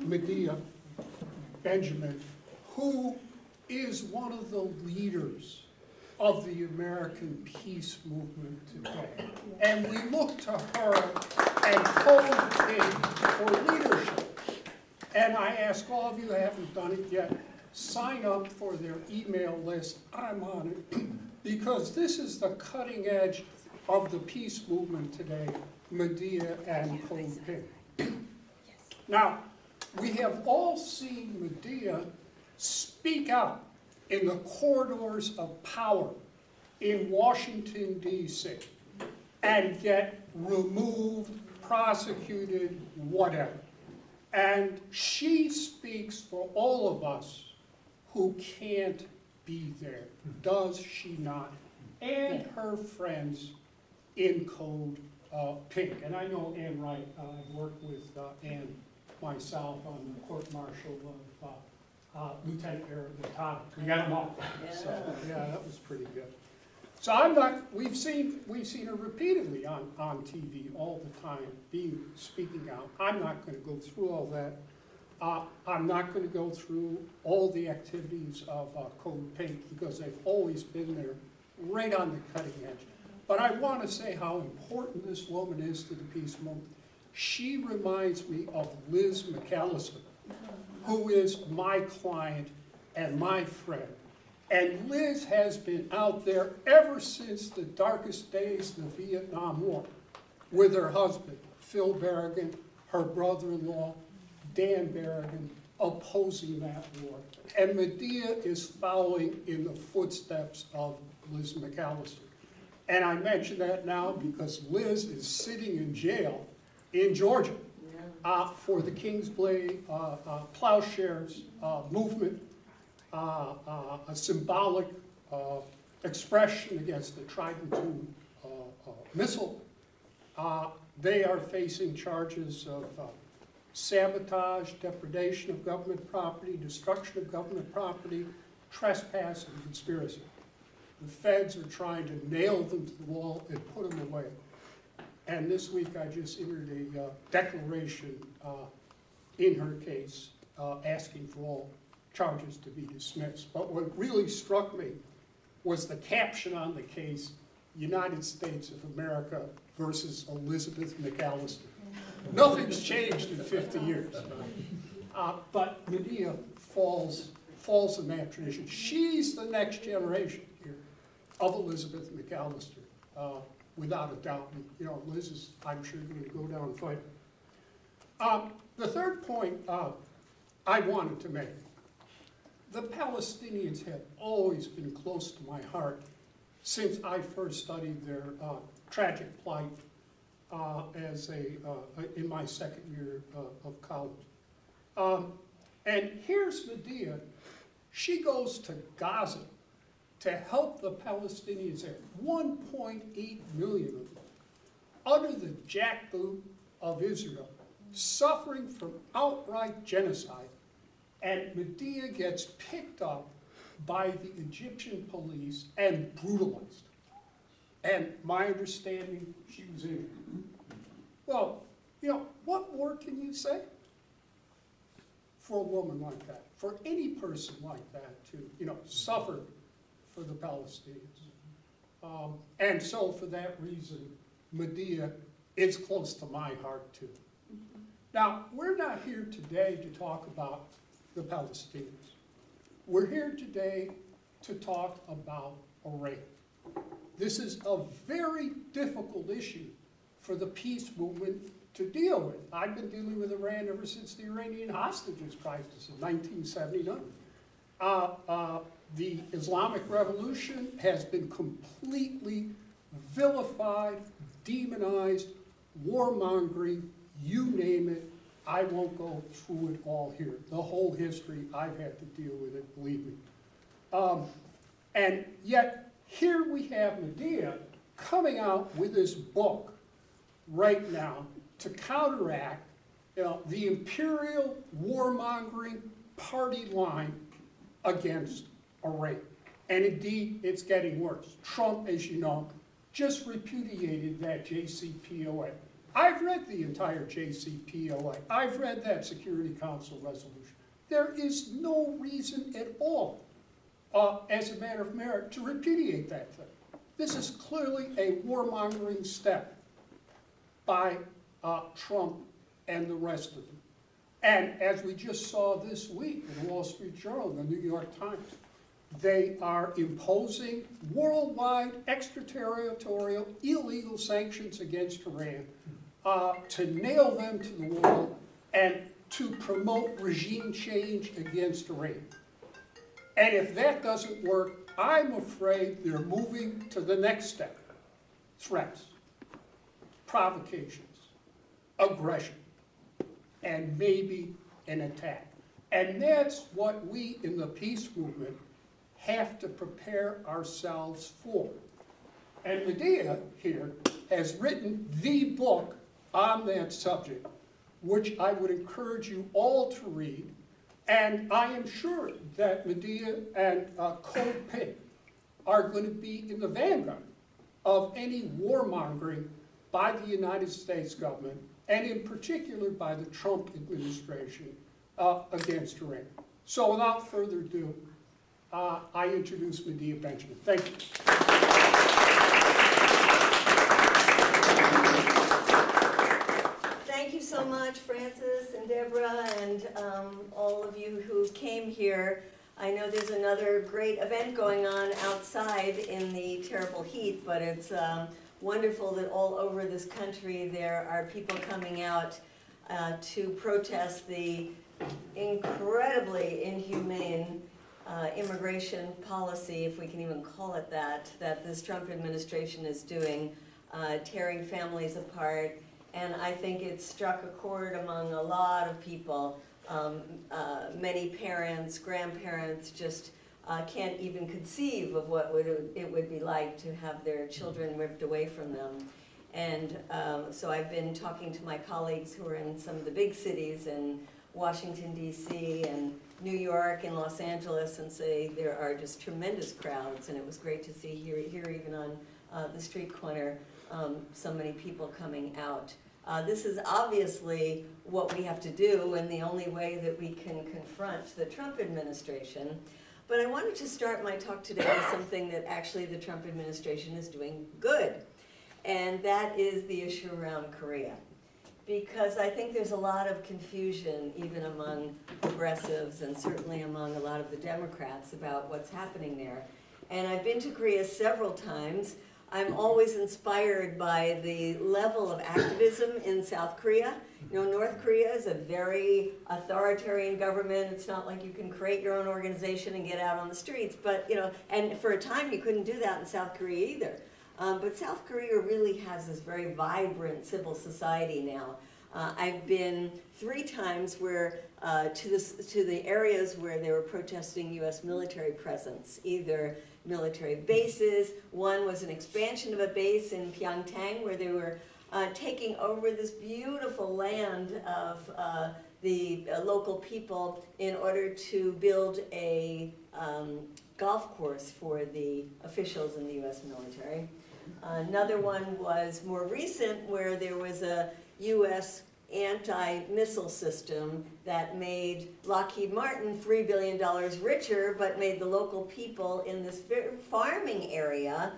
Medea Benjamin, who is one of the leaders of the American peace movement today. And we look to her and Bourdain for leadership. And I ask all of you who haven't done it yet, sign up for their email list. I'm on it. Because this is the cutting edge of the peace movement today, Medea and Bourdain. Now, we have all seen Medea speak out in the corridors of power in Washington, D.C., and get removed, prosecuted, whatever. And she speaks for all of us who can't be there, does she not? And her friends in Code Pink. And I know Ann Wright, I've worked with Ann myself on the court-martial of Lieutenant Aram. We got them all. So yeah, that was pretty good. So I'm not, we've seen her repeatedly on TV all the time, speaking out. I'm not going to go through all that. I'm not going to go through all the activities of Code Pink because they've always been there, right on the cutting edge. But I want to say how important this woman is to the peace movement. She reminds me of Liz McAllister, who is my client and my friend. And Liz has been out there ever since the darkest days of the Vietnam War with her husband, Phil Berrigan, her brother-in-law, Dan Berrigan, opposing that war. And Medea is following in the footsteps of Liz McAllister. And I mention that now because Liz is sitting in jail in Georgia for the Kingsblade Plowshares movement, a symbolic expression against the Trident II missile. They are facing charges of sabotage, depredation of government property, destruction of government property, trespass, and conspiracy. The feds are trying to nail them to the wall and put them away. And this week I just entered a declaration in her case asking for all charges to be dismissed. But what really struck me was the caption on the case, United States of America versus Elizabeth McAllister. Nothing's changed in 50 years. But Medea falls in that tradition. She's the next generation here of Elizabeth McAllister, without a doubt. And, you know, Liz is, I'm sure, going to go down and fight. The third point I wanted to make, the Palestinians have always been close to my heart since I first studied their tragic plight in my second year of college. And here's Medea. She goes to Gaza to help the Palestinians there, 1.8 million of them, under the jackboot of Israel, suffering from outright genocide. And Medea gets picked up by the Egyptian police and brutalized. And my understanding, she was injured. Well, you know, what more can you say for a woman like that, for any person like that to, you know, suffer for the Palestinians? And so for that reason, Medea is close to my heart too. Now, we're not here today to talk about the Palestinians. We're here today to talk about Iran. This is a very difficult issue for the peace movement to deal with. I've been dealing with Iran ever since the Iranian hostages crisis in 1979. The Islamic Revolution has been completely vilified, demonized, warmongering, you name it. I won't go through it all here. The whole history, I've had to deal with it, believe me. And yet, here we have Medea coming out with this book right now to counteract, you know, the imperial warmongering party line against Iran. And indeed, it's getting worse. Trump, as you know, just repudiated that JCPOA. I've read the entire JCPOA. I've read that Security Council resolution. There is no reason at all, as a matter of merit, to repudiate that thing. This is clearly a warmongering step by Trump and the rest of them. And as we just saw this week in the Wall Street Journal, the New York Times, they are imposing worldwide extraterritorial illegal sanctions against Iran to nail them to the wall and to promote regime change against Iran. And if that doesn't work, I'm afraid they're moving to the next step. Threats, provocations, aggression, and maybe an attack. And that's what we in the peace movement have to prepare ourselves for. And Medea here has written the book on that subject, which I would encourage you all to read. And I am sure that Medea and Code Pink are going to be in the vanguard of any warmongering by the United States government, and in particular by the Trump administration against Iran. So without further ado, I introduce Medea Benjamin. Thank you. Thank you so much, Francis and Deborah, and all of you who came here. I know there's another great event going on outside in the terrible heat, but it's wonderful that all over this country there are people coming out to protest the incredibly inhumane immigration policy, if we can even call it that, that this Trump administration is doing, tearing families apart. And I think it struck a chord among a lot of people. Many parents, grandparents just can't even conceive of what it would be like to have their children ripped away from them. And so I've been talking to my colleagues who are in some of the big cities in Washington, D.C. and New York and Los Angeles, and say there are just tremendous crowds. And it was great to see here even on the street corner, so many people coming out. This is obviously what we have to do, and the only way that we can confront the Trump administration. But I wanted to start my talk today with something that actually the Trump administration is doing good, and that is the issue around Korea. Because I think there's a lot of confusion, even among progressives and certainly among a lot of the Democrats, about what's happening there. And I've been to Korea several times. I'm always inspired by the level of activism in South Korea. You know, North Korea is a very authoritarian government. It's not like you can create your own organization and get out on the streets. But, you know, and for a time you couldn't do that in South Korea either. But South Korea really has this very vibrant civil society now. I've been 3 times where, to the areas where they were protesting U.S. military presence, either military bases. One was an expansion of a base in Pyeongtaek where they were taking over this beautiful land of the local people in order to build a golf course for the officials in the U.S. military. Another one was more recent, where there was a U.S. anti-missile system that made Lockheed Martin $3 billion richer, but made the local people in this farming area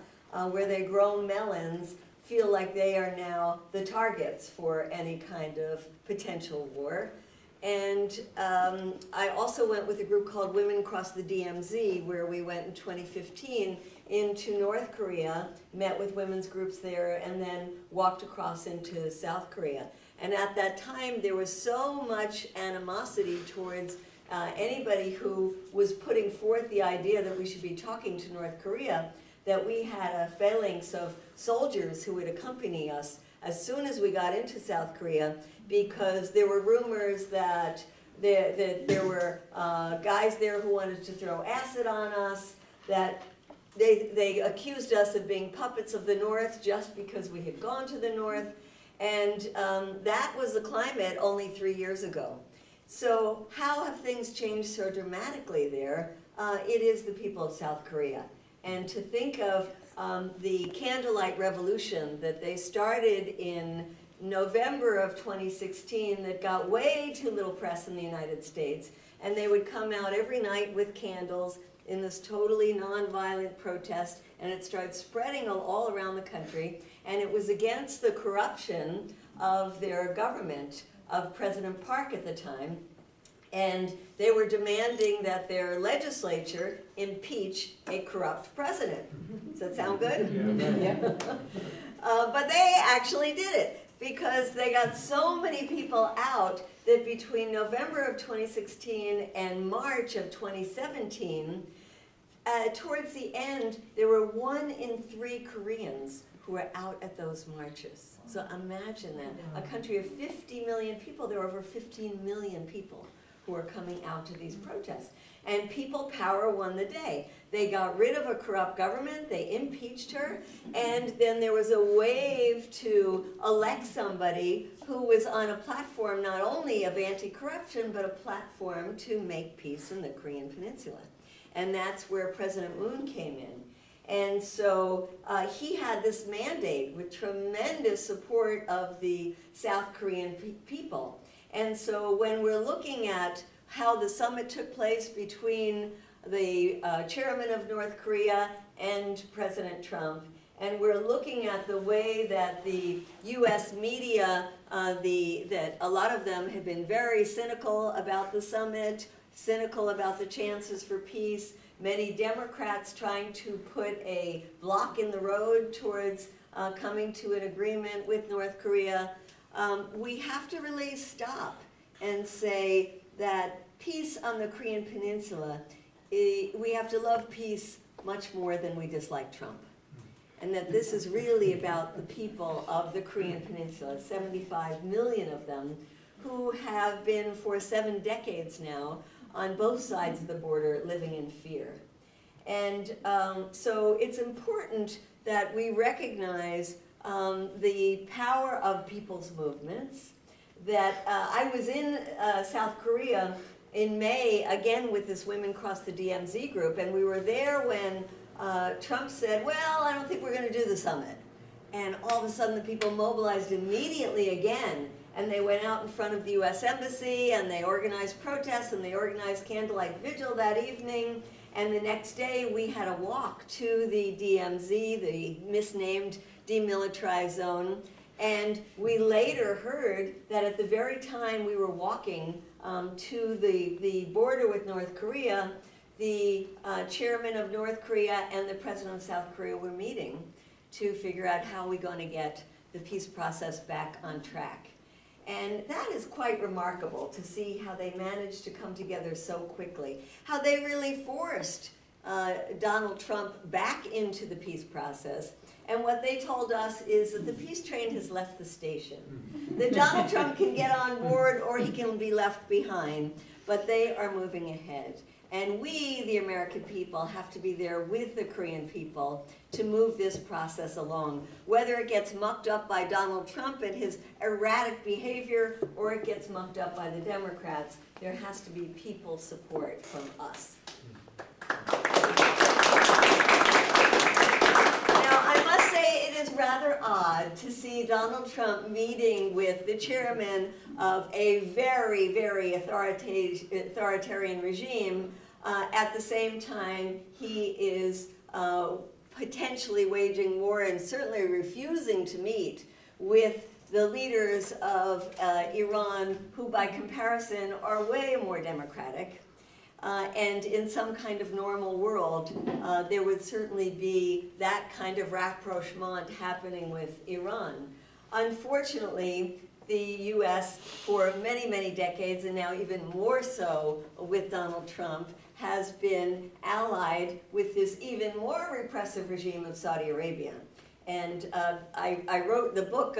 where they grow melons feel like they are now the targets for any kind of potential war. And I also went with a group called Women Across the DMZ, where we went in 2015 into North Korea, met with women's groups there, and then walked across into South Korea. And at that time, there was so much animosity towards anybody who was putting forth the idea that we should be talking to North Korea, that we had a phalanx of soldiers who would accompany us as soon as we got into South Korea, because there were rumors that there were guys there who wanted to throw acid on us, that they accused us of being puppets of the North just because we had gone to the North. And that was the climate only 3 years ago. So how have things changed so dramatically there? It is the people of South Korea. And to think of the Candlelight Revolution that they started in November of 2016 that got way too little press in the United States. And they would come out every night with candles in this totally nonviolent protest, and it started spreading all around the country. And it was against the corruption of their government, of President Park at the time. And they were demanding that their legislature impeach a corrupt president. Does that sound good? Yeah. But they actually did it, because they got so many people out that between November of 2016 and March of 2017, towards the end, there were 1 in 3 Koreans who were out at those marches. So imagine that. A country of 50 million people, there were over 15 million people who were coming out to these protests. And people power won the day. They got rid of a corrupt government, they impeached her, and then there was a wave to elect somebody who was on a platform not only of anti-corruption, but a platform to make peace in the Korean Peninsula. And that's where President Moon came in. And so he had this mandate with tremendous support of the South Korean people. And so when we're looking at how the summit took place between the chairman of North Korea and President Trump, and we're looking at the way that the US media, that a lot of them have been very cynical about the summit, cynical about the chances for peace, many Democrats trying to put a block in the road towards coming to an agreement with North Korea, we have to really stop and say that peace on the Korean Peninsula, we have to love peace much more than we dislike Trump. And that this is really about the people of the Korean Peninsula, 75 million of them, who have been for 7 decades now on both sides of the border living in fear. And so it's important that we recognize the power of people's movements, that I was in South Korea in May, again with this Women Cross the DMZ group, and we were there when Trump said, well, I don't think we're going to do the summit. And all of a sudden the people mobilized immediately again, and they went out in front of the US Embassy, and they organized protests, and they organized candlelight vigil that evening. And the next day we had a walk to the DMZ, the misnamed demilitarized zone. And we later heard that at the very time we were walking to the border with North Korea, the chairman of North Korea and the president of South Korea were meeting to figure out how we're going to get the peace process back on track. And that is quite remarkable to see how they managed to come together so quickly, how they really forced Donald Trump back into the peace process. And what they told us is that the peace train has left the station. That Donald Trump can get on board or he can be left behind, but they are moving ahead. And we, the American people, have to be there with the Korean people to move this process along. Whether it gets mucked up by Donald Trump and his erratic behavior, or it gets mucked up by the Democrats, there has to be people support from us. It is rather odd to see Donald Trump meeting with the chairman of a very, very authoritarian regime. At the same time, he is potentially waging war and certainly refusing to meet with the leaders of Iran, who by comparison are way more democratic. And in some kind of normal world, there would certainly be that kind of rapprochement happening with Iran. Unfortunately, the US, for many, many decades, and now even more so with Donald Trump, has been allied with this even more repressive regime of Saudi Arabia. And I wrote the book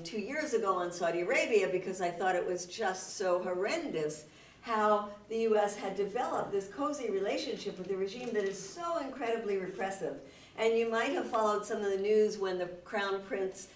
2 years ago on Saudi Arabia because I thought it was just so horrendous how the US had developed this cozy relationship with a regime that is so incredibly repressive. And you might have followed some of the news when the Crown Prince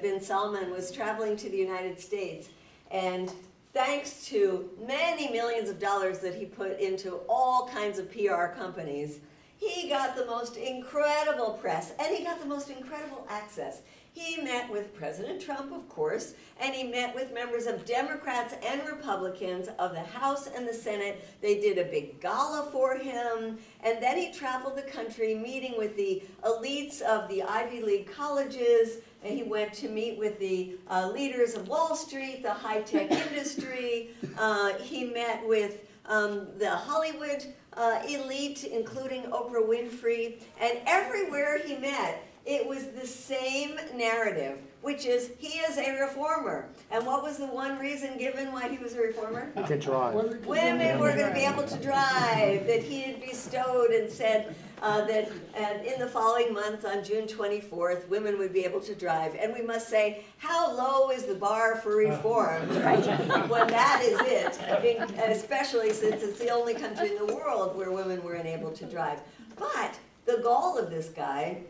bin Salman was traveling to the United States. And thanks to many millions of dollars that he put into all kinds of PR companies, he got the most incredible press, and he got the most incredible access. He met with President Trump, of course, and he met with members of Democrats and Republicans of the House and the Senate. They did a big gala for him, and then he traveled the country meeting with the elites of the Ivy League colleges, and he went to meet with the leaders of Wall Street, the high-tech industry. He met with the Hollywood elite, including Oprah Winfrey, and everywhere he met, it was the same narrative, which is he is a reformer. And what was the one reason given why he was a reformer? You can drive. Women were going to be able to drive, that he had bestowed and said that in the following month, on June 24th, women would be able to drive. And we must say, how low is the bar for reform, right? When that is it, especially since it's the only country in the world where women were unable to drive. But the goal of this guy,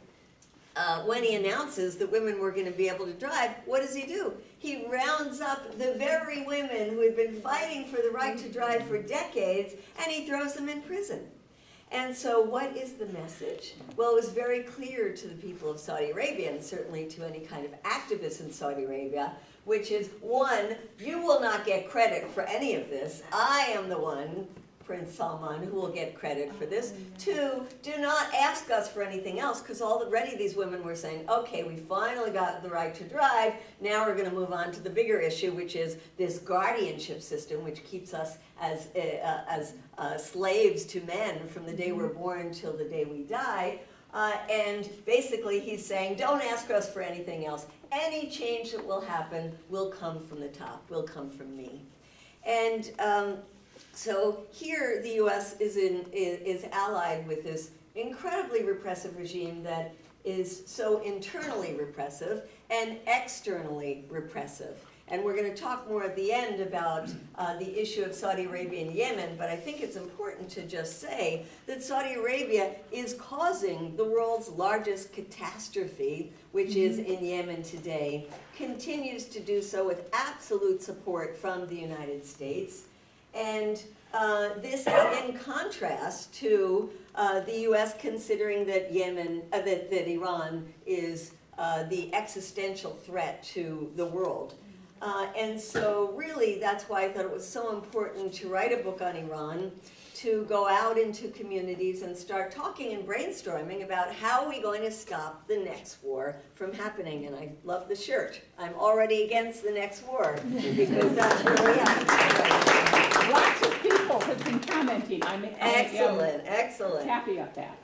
when he announces that women were going to be able to drive, what does he do? He rounds up the very women who had been fighting for the right to drive for decades, and he throws them in prison. And so what is the message? Well, it was very clear to the people of Saudi Arabia, and certainly to any kind of activists in Saudi Arabia, which is, one, you will not get credit for any of this. I am the one, Prince Salman, who will get credit for this. Two, do not ask us for anything else, because already these women were saying, okay, we finally got the right to drive, now we're going to move on to the bigger issue, which is this guardianship system, which keeps us as slaves to men from the day we're born till the day we die. And basically he's saying, don't ask us for anything else. Any change that will happen will come from the top, will come from me. And so here the U.S. is allied with this incredibly repressive regime that is so internally repressive and externally repressive. And we're going to talk more at the end about the issue of Saudi Arabia and Yemen, but I think it's important to just say that Saudi Arabia is causing the world's largest catastrophe, which is in Yemen today, continues to do so with absolute support from the United States. And this is in contrast to the U.S. considering that that Iran is the existential threat to the world. And so really that's why I thought it was so important to write a book on Iran, to go out into communities and start talking and brainstorming about how are we going to stop the next war from happening. And I love the shirt. I'm already against the next war, because that's where we have. Lots of people have been commenting. Excellent, excellent. Happy about that.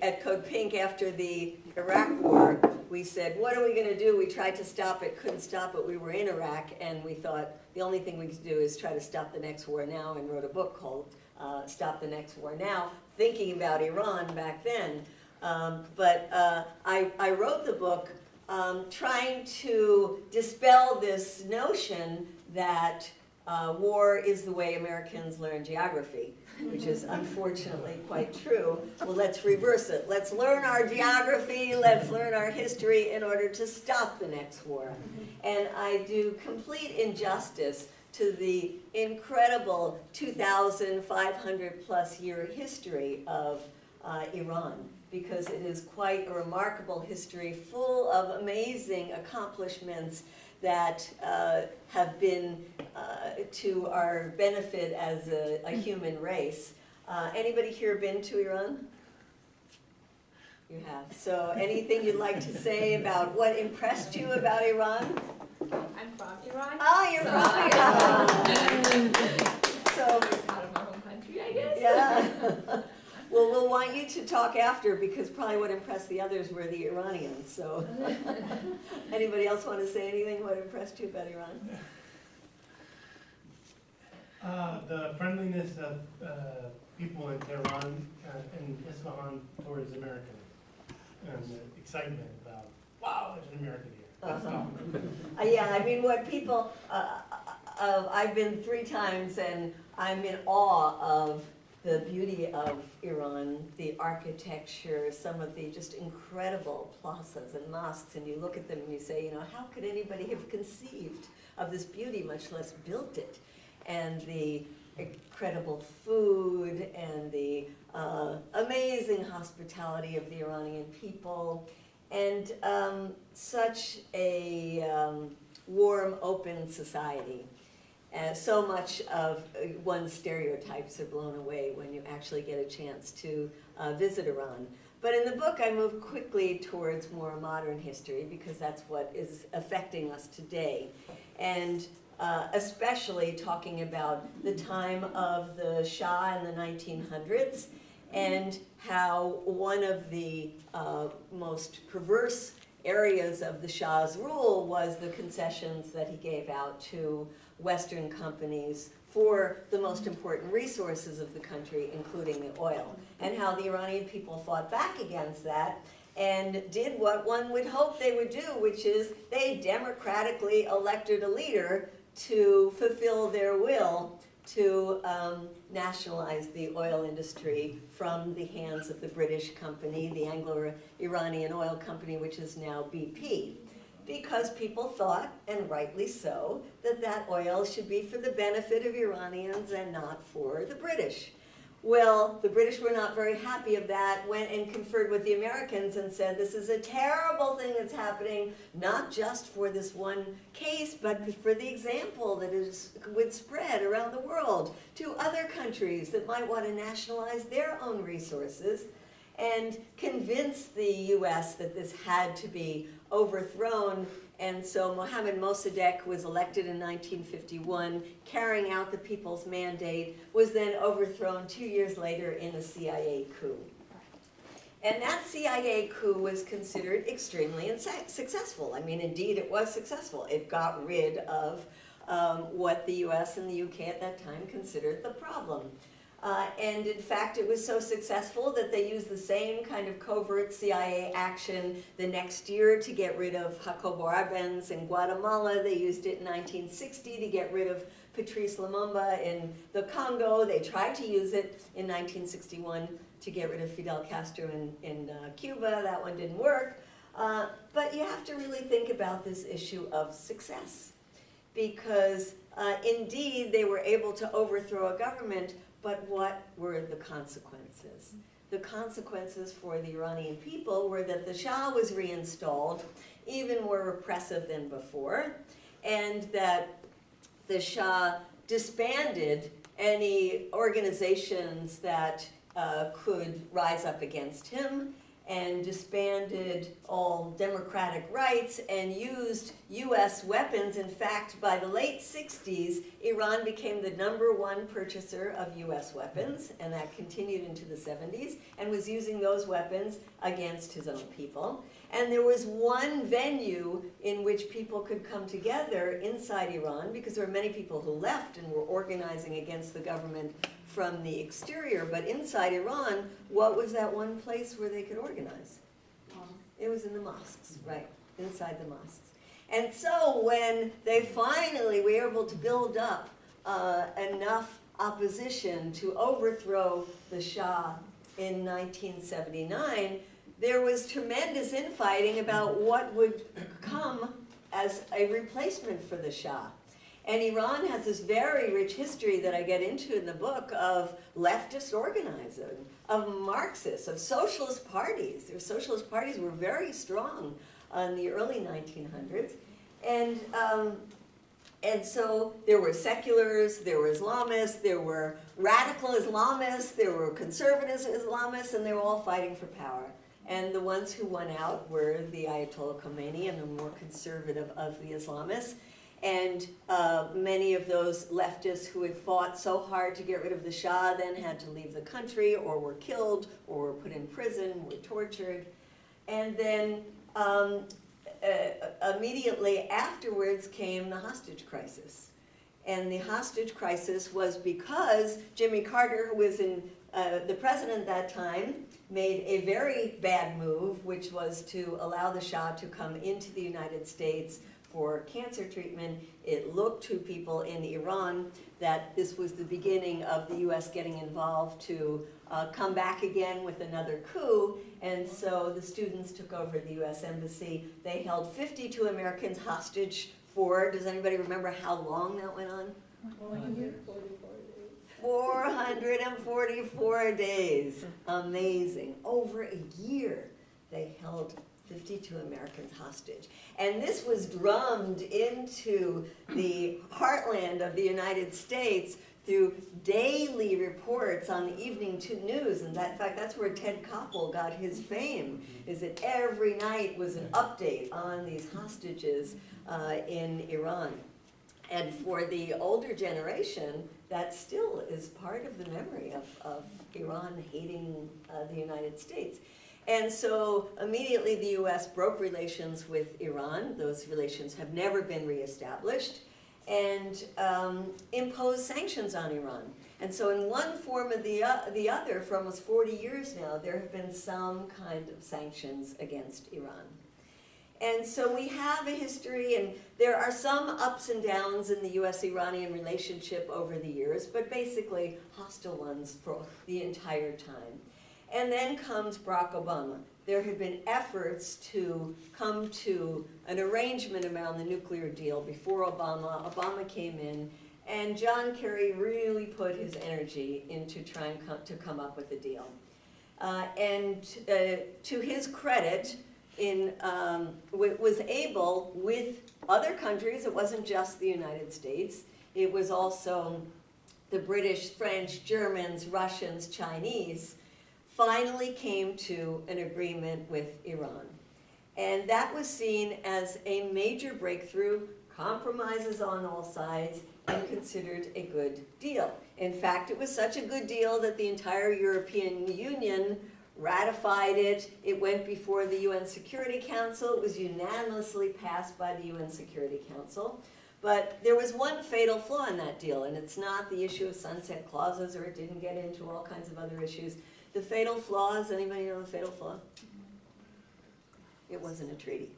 At Code Pink, after the Iraq War, we said, what are we going to do? We tried to stop it, couldn't stop it. We were in Iraq, and we thought the only thing we could do is try to stop the next war now, and wrote a book called Stop the Next War Now, thinking about Iran back then. I wrote the book trying to dispel this notion that war is the way Americans learn geography, which is unfortunately quite true. Well, let's reverse it. Let's learn our geography, let's learn our history in order to stop the next war. And I do complete injustice to the incredible 2,500 plus year history of Iran, because it is quite a remarkable history full of amazing accomplishments that have been to our benefit as a human race. Anybody here been to Iran? You have. So anything you'd like to say about what impressed you about Iran? I'm from Iran. Oh, you're from Iran. So, Out of my home country, I guess. yeah. Well, we'll want you to talk after, because probably what impressed the others were the Iranians. So, anybody else want to say anything? What impressed you about Iran? The friendliness of people in Tehran and Isfahan towards Americans, and the excitement about, wow, there's an American here. Yeah, I mean, what people, I've been 3 times, and I'm in awe of the beauty of Iran, the architecture, some of the just incredible plazas and mosques, and you look at them and you say, you know, how could anybody have conceived of this beauty, much less built it? And the incredible food and the amazing hospitality of the Iranian people, and such a warm, open society. So much of one's stereotypes are blown away when you actually get a chance to visit Iran. But in the book, I move quickly towards more modern history because that's what is affecting us today. And especially talking about the time of the Shah in the 1900s and how one of the most perverse areas of the Shah's rule was the concessions that he gave out to Western companies for the most important resources of the country, including the oil, and how the Iranian people fought back against that and did what one would hope they would do, which is they democratically elected a leader to fulfill their will to nationalize the oil industry from the hands of the British company, the Anglo-Iranian Oil Company, which is now BP. Because people thought, and rightly so, that that oil should be for the benefit of Iranians and not for the British. Well, the British were not very happy of that, went and conferred with the Americans and said, this is a terrible thing that's happening, not just for this one case, but for the example that would spread around the world to other countries that might want to nationalize their own resources, and convince the US that this had to be overthrown. And so Mohammad Mossadegh was elected in 1951, carrying out the people's mandate, was then overthrown 2 years later in a CIA coup. And that CIA coup was considered extremely successful. I mean, indeed, it was successful. It got rid of what the US and the UK at that time considered the problem. And in fact, it was so successful that they used the same kind of covert CIA action the next year to get rid of Jacobo Arbenz in Guatemala. They used it in 1960 to get rid of Patrice Lumumba in the Congo. They tried to use it in 1961 to get rid of Fidel Castro in Cuba. That one didn't work. But you have to really think about this issue of success. Because indeed, they were able to overthrow a government, but what were the consequences? The consequences for the Iranian people were that the Shah was reinstalled, even more repressive than before, and that the Shah disbanded any organizations that could rise up against him, and disbanded all democratic rights and used US weapons. In fact, by the late 60s, Iran became the #1 purchaser of US weapons, and that continued into the 70s, and was using those weapons against his own people. And there was one venue in which people could come together inside Iran, because there were many people who left and were organizing against the government from the exterior, but inside Iran, what was that one place where they could organize? It was in the mosques, right, inside the mosques. And so when they finally were able to build up enough opposition to overthrow the Shah in 1979, there was tremendous infighting about what would come as a replacement for the Shah. And Iran has this very rich history that I get into in the book of leftist organizing, of Marxists, of socialist parties. Their socialist parties were very strong in the early 1900s. And so there were seculars, there were Islamists, there were radical Islamists, there were conservative Islamists, and they were all fighting for power. And the ones who won out were the Ayatollah Khomeini and the more conservative of the Islamists. And many of those leftists who had fought so hard to get rid of the Shah then had to leave the country, or were killed, or were put in prison, were tortured. And then immediately afterwards came the hostage crisis. And the hostage crisis was because Jimmy Carter, who was the president at that time, made a very bad move, which was to allow the Shah to come into the United States for cancer treatment. It looked to people in Iran that this was the beginning of the US getting involved to come back again with another coup. And so the students took over the US Embassy. They held 52 Americans hostage for, does anybody remember how long that went on? 444 days. Amazing. Over a year, they held 52 Americans hostage. And this was drummed into the heartland of the United States through daily reports on the evening news. And in fact, that's where Ted Koppel got his fame, is that every night was an update on these hostages in Iran. And for the older generation, that still is part of the memory of Iran hating the United States. And so immediately the US broke relations with Iran. Those relations have never been reestablished, and imposed sanctions on Iran. And so in one form or the other, for almost 40 years now, there have been some kind of sanctions against Iran. And so we have a history, and there are some ups and downs in the US-Iranian relationship over the years, but basically hostile ones for the entire time. And then comes Barack Obama. There had been efforts to come to an arrangement around the nuclear deal before Obama. Obama came in, and John Kerry really put his energy into trying to come up with a deal. And to his credit, was able, with other countries, it wasn't just the United States, it was also the British, French, Germans, Russians, Chinese, finally came to an agreement with Iran. And that was seen as a major breakthrough, compromises on all sides, and considered a good deal. In fact, it was such a good deal that the entire European Union ratified it. It went before the UN Security Council. It was unanimously passed by the UN Security Council. But there was one fatal flaw in that deal, and it's not the issue of sunset clauses, or it didn't get into all kinds of other issues. The fatal flaw, does anybody know the fatal flaw? It wasn't a treaty.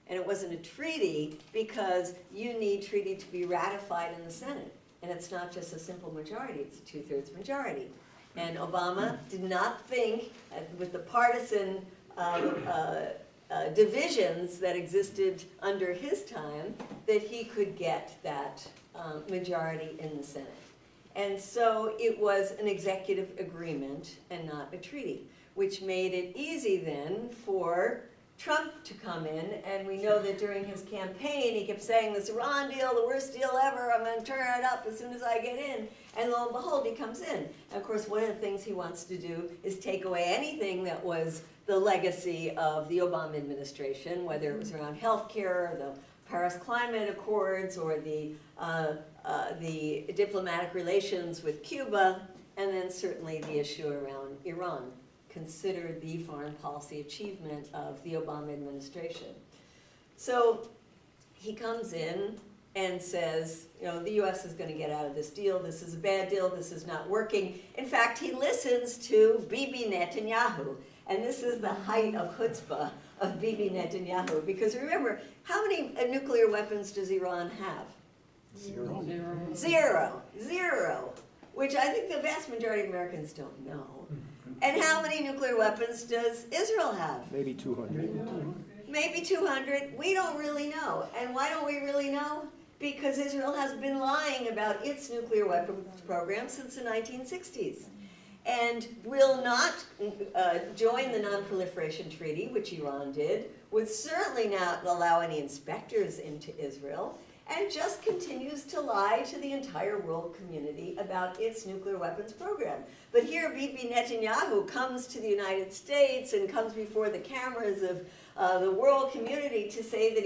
And it wasn't a treaty because you need treaty to be ratified in the Senate. And it's not just a simple majority, it's a 2/3 majority. And Obama did not think, with the partisan divisions that existed under his time, that he could get that majority in the Senate. And so it was an executive agreement and not a treaty, which made it easy then for Trump to come in. And we know that during his campaign, he kept saying, this Iran deal, the worst deal ever, I'm going to turn it up as soon as I get in. And lo and behold, he comes in. And of course, one of the things he wants to do is take away anything that was the legacy of the Obama administration, whether it was around healthcare, or the Paris Climate Accords, or the diplomatic relations with Cuba, and then certainly the issue around Iran, considered the foreign policy achievement of the Obama administration. So he comes in and says, you know, the US is going to get out of this deal, this is a bad deal, this is not working. In fact, he listens to Bibi Netanyahu, and this is the height of chutzpah of Bibi Netanyahu, because remember, how many nuclear weapons does Iran have? Zero, which I think the vast majority of Americans don't know. And how many nuclear weapons does Israel have? Maybe 200. Maybe 200. We don't really know. And why don't we really know? Because Israel has been lying about its nuclear weapons program since the 1960s. And will not join the Non-Proliferation Treaty, which Iran did, would certainly not allow any inspectors into Israel, and just continues to lie to the entire world community about its nuclear weapons program. But here Bibi Netanyahu comes to the United States and comes before the cameras of the world community to say that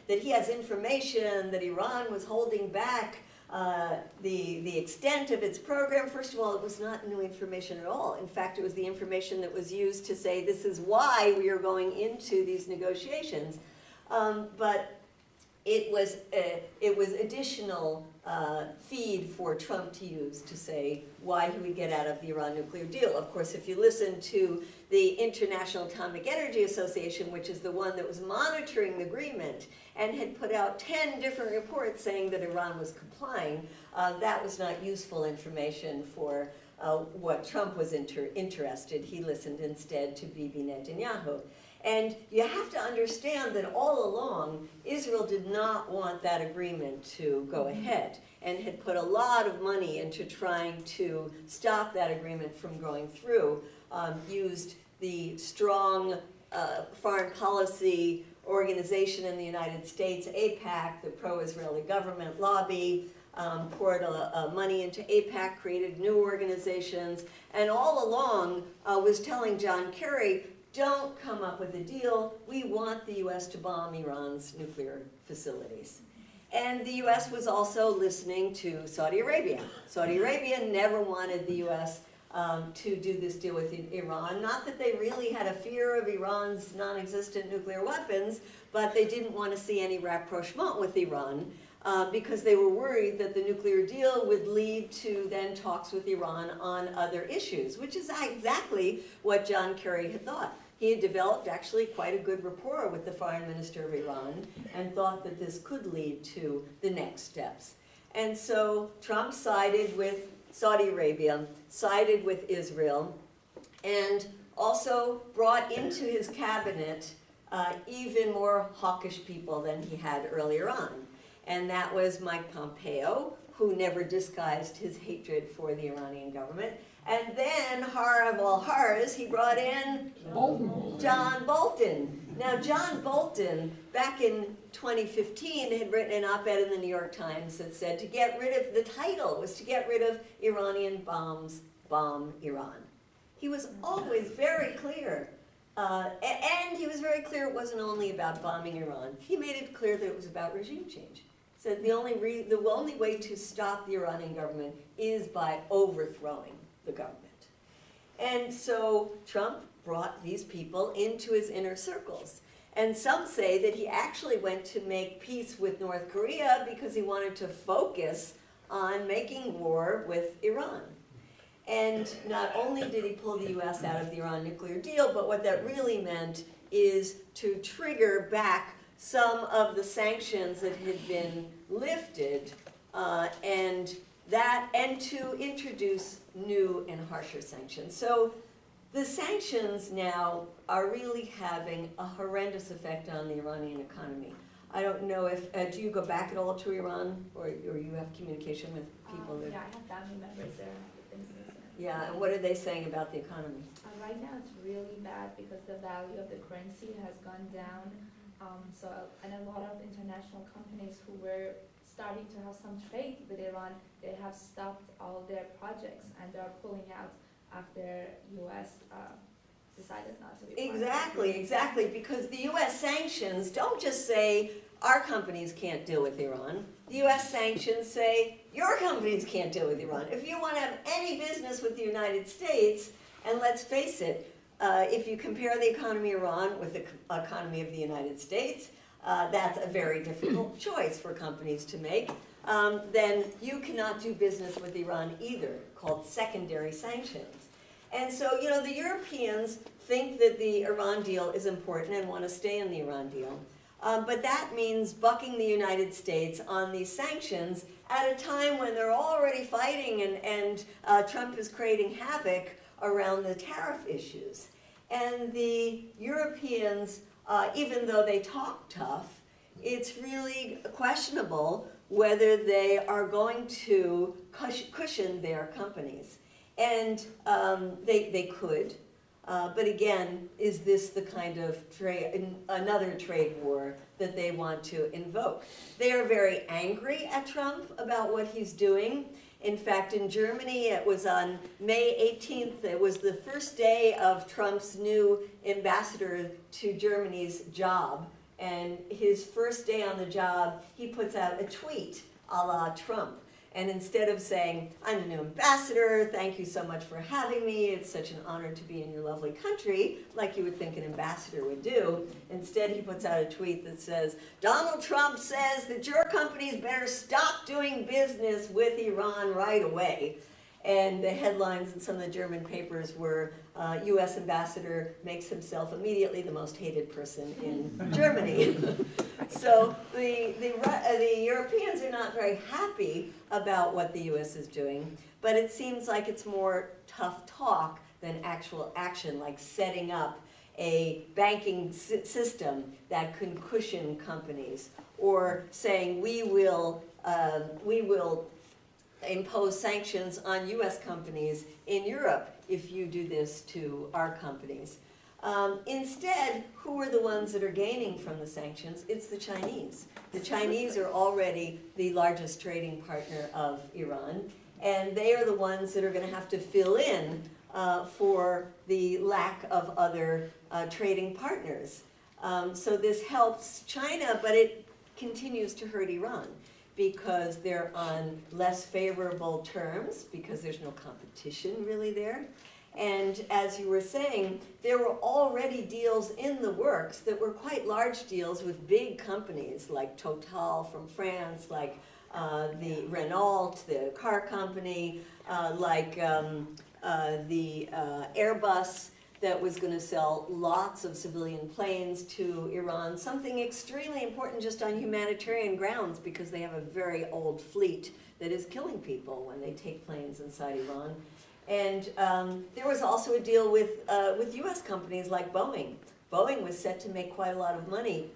that he has information, that Iran was holding back the extent of its program. First of all, it was not new information at all. In fact, it was the information that was used to say this is why we are going into these negotiations. But it was additional feed for Trump to use to say why he would get out of the Iran nuclear deal. Of course, if you listen to the International Atomic Energy Association, which is the one that was monitoring the agreement and had put out 10 different reports saying that Iran was complying, that was not useful information for what Trump was interested. He listened instead to Bibi Netanyahu. And you have to understand that all along, Israel did not want that agreement to go ahead and had put a lot of money into trying to stop that agreement from going through, used the strong foreign policy organization in the United States, AIPAC, the pro-Israeli government lobby, poured money into AIPAC, created new organizations, and all along was telling John Kerry, don't come up with a deal. We want the US to bomb Iran's nuclear facilities. And the US was also listening to Saudi Arabia. Saudi Arabia never wanted the US to do this deal with Iran. Not that they really had a fear of Iran's non-existent nuclear weapons, but they didn't want to see any rapprochement with Iran because they were worried that the nuclear deal would lead to then talks with Iran on other issues, which is exactly what John Kerry had thought. He had developed actually quite a good rapport with the foreign minister of Iran and thought that this could lead to the next steps. And so Trump sided with Saudi Arabia, sided with Israel, and also brought into his cabinet even more hawkish people than he had earlier on. And that was Mike Pompeo, who never disguised his hatred for the Iranian government. And then, horror of all horrors, he brought in John Bolton. Now, John Bolton, back in 2015, had written an op-ed in the New York Times that said to get rid of, the title was to get rid of Iranian bombs, bomb Iran. He was always very clear. And he was very clear it wasn't only about bombing Iran. He made it clear that it was about regime change. So the only way to stop the Iranian government is by overthrowing the government. And so Trump brought these people into his inner circles. And some say that he actually went to make peace with North Korea because he wanted to focus on making war with Iran. And not only did he pull the US out of the Iran nuclear deal, but what that really meant is to trigger back some of the sanctions that had been lifted and to introduce new and harsher sanctions. So the sanctions now are really having a horrendous effect on the Iranian economy. I don't know if, do you go back at all to Iran, or you have communication with people there? Yeah, I have family members there. Yeah, and what are they saying about the economy? Right now it's really bad because the value of the currency has gone down. And a lot of international companies who were starting to have some trade with Iran, they have stopped all their projects and they're pulling out after US decided not to be part of it. Exactly, because the US sanctions don't just say our companies can't deal with Iran. The US sanctions say your companies can't deal with Iran. If you want to have any business with the United States, and let's face it, if you compare the economy of Iran with the economy of the United States, that's a very difficult choice for companies to make. Then you cannot do business with Iran either, called secondary sanctions. And so, you know, the Europeans think that the Iran deal is important and want to stay in the Iran deal. But that means bucking the United States on these sanctions at a time when they're already fighting and Trump is creating havoc around the tariff issues. And the Europeans, even though they talk tough, it's really questionable whether they are going to cushion their companies. And they could, but again, is this the kind of another trade war that they want to invoke? They are very angry at Trump about what he's doing. In fact, in Germany, it was on May 18th, it was the first day of Trump's new ambassador to Germany's job. And his first day on the job, he puts out a tweet a la Trump. And instead of saying, I'm a new ambassador, thank you so much for having me, it's such an honor to be in your lovely country, like you would think an ambassador would do, instead he puts out a tweet that says, Donald Trump says that your companies better stop doing business with Iran right away. And the headlines in some of the German papers were, U.S. ambassador makes himself immediately the most hated person in Germany. So the Europeans are not very happy about what the U.S. is doing, but it seems like it's more tough talk than actual action, like setting up a banking system that can cushion companies, or saying we will impose sanctions on U.S. companies in Europe if you do this to our companies. Instead, who are the ones that are gaining from the sanctions? It's the Chinese. The Chinese are already the largest trading partner of Iran, and they are the ones that are going to have to fill in for the lack of other trading partners. So this helps China, but it continues to hurt Iran, because they're on less favorable terms, because there's no competition really there. And as you were saying, there were already deals in the works that were quite large deals with big companies like Total from France, like the Renault, the car company, like the Airbus, that was going to sell lots of civilian planes to Iran, something extremely important just on humanitarian grounds, because they have a very old fleet that is killing people when they take planes inside Iran. And there was also a deal with U.S. companies like Boeing. Boeing was set to make quite a lot of money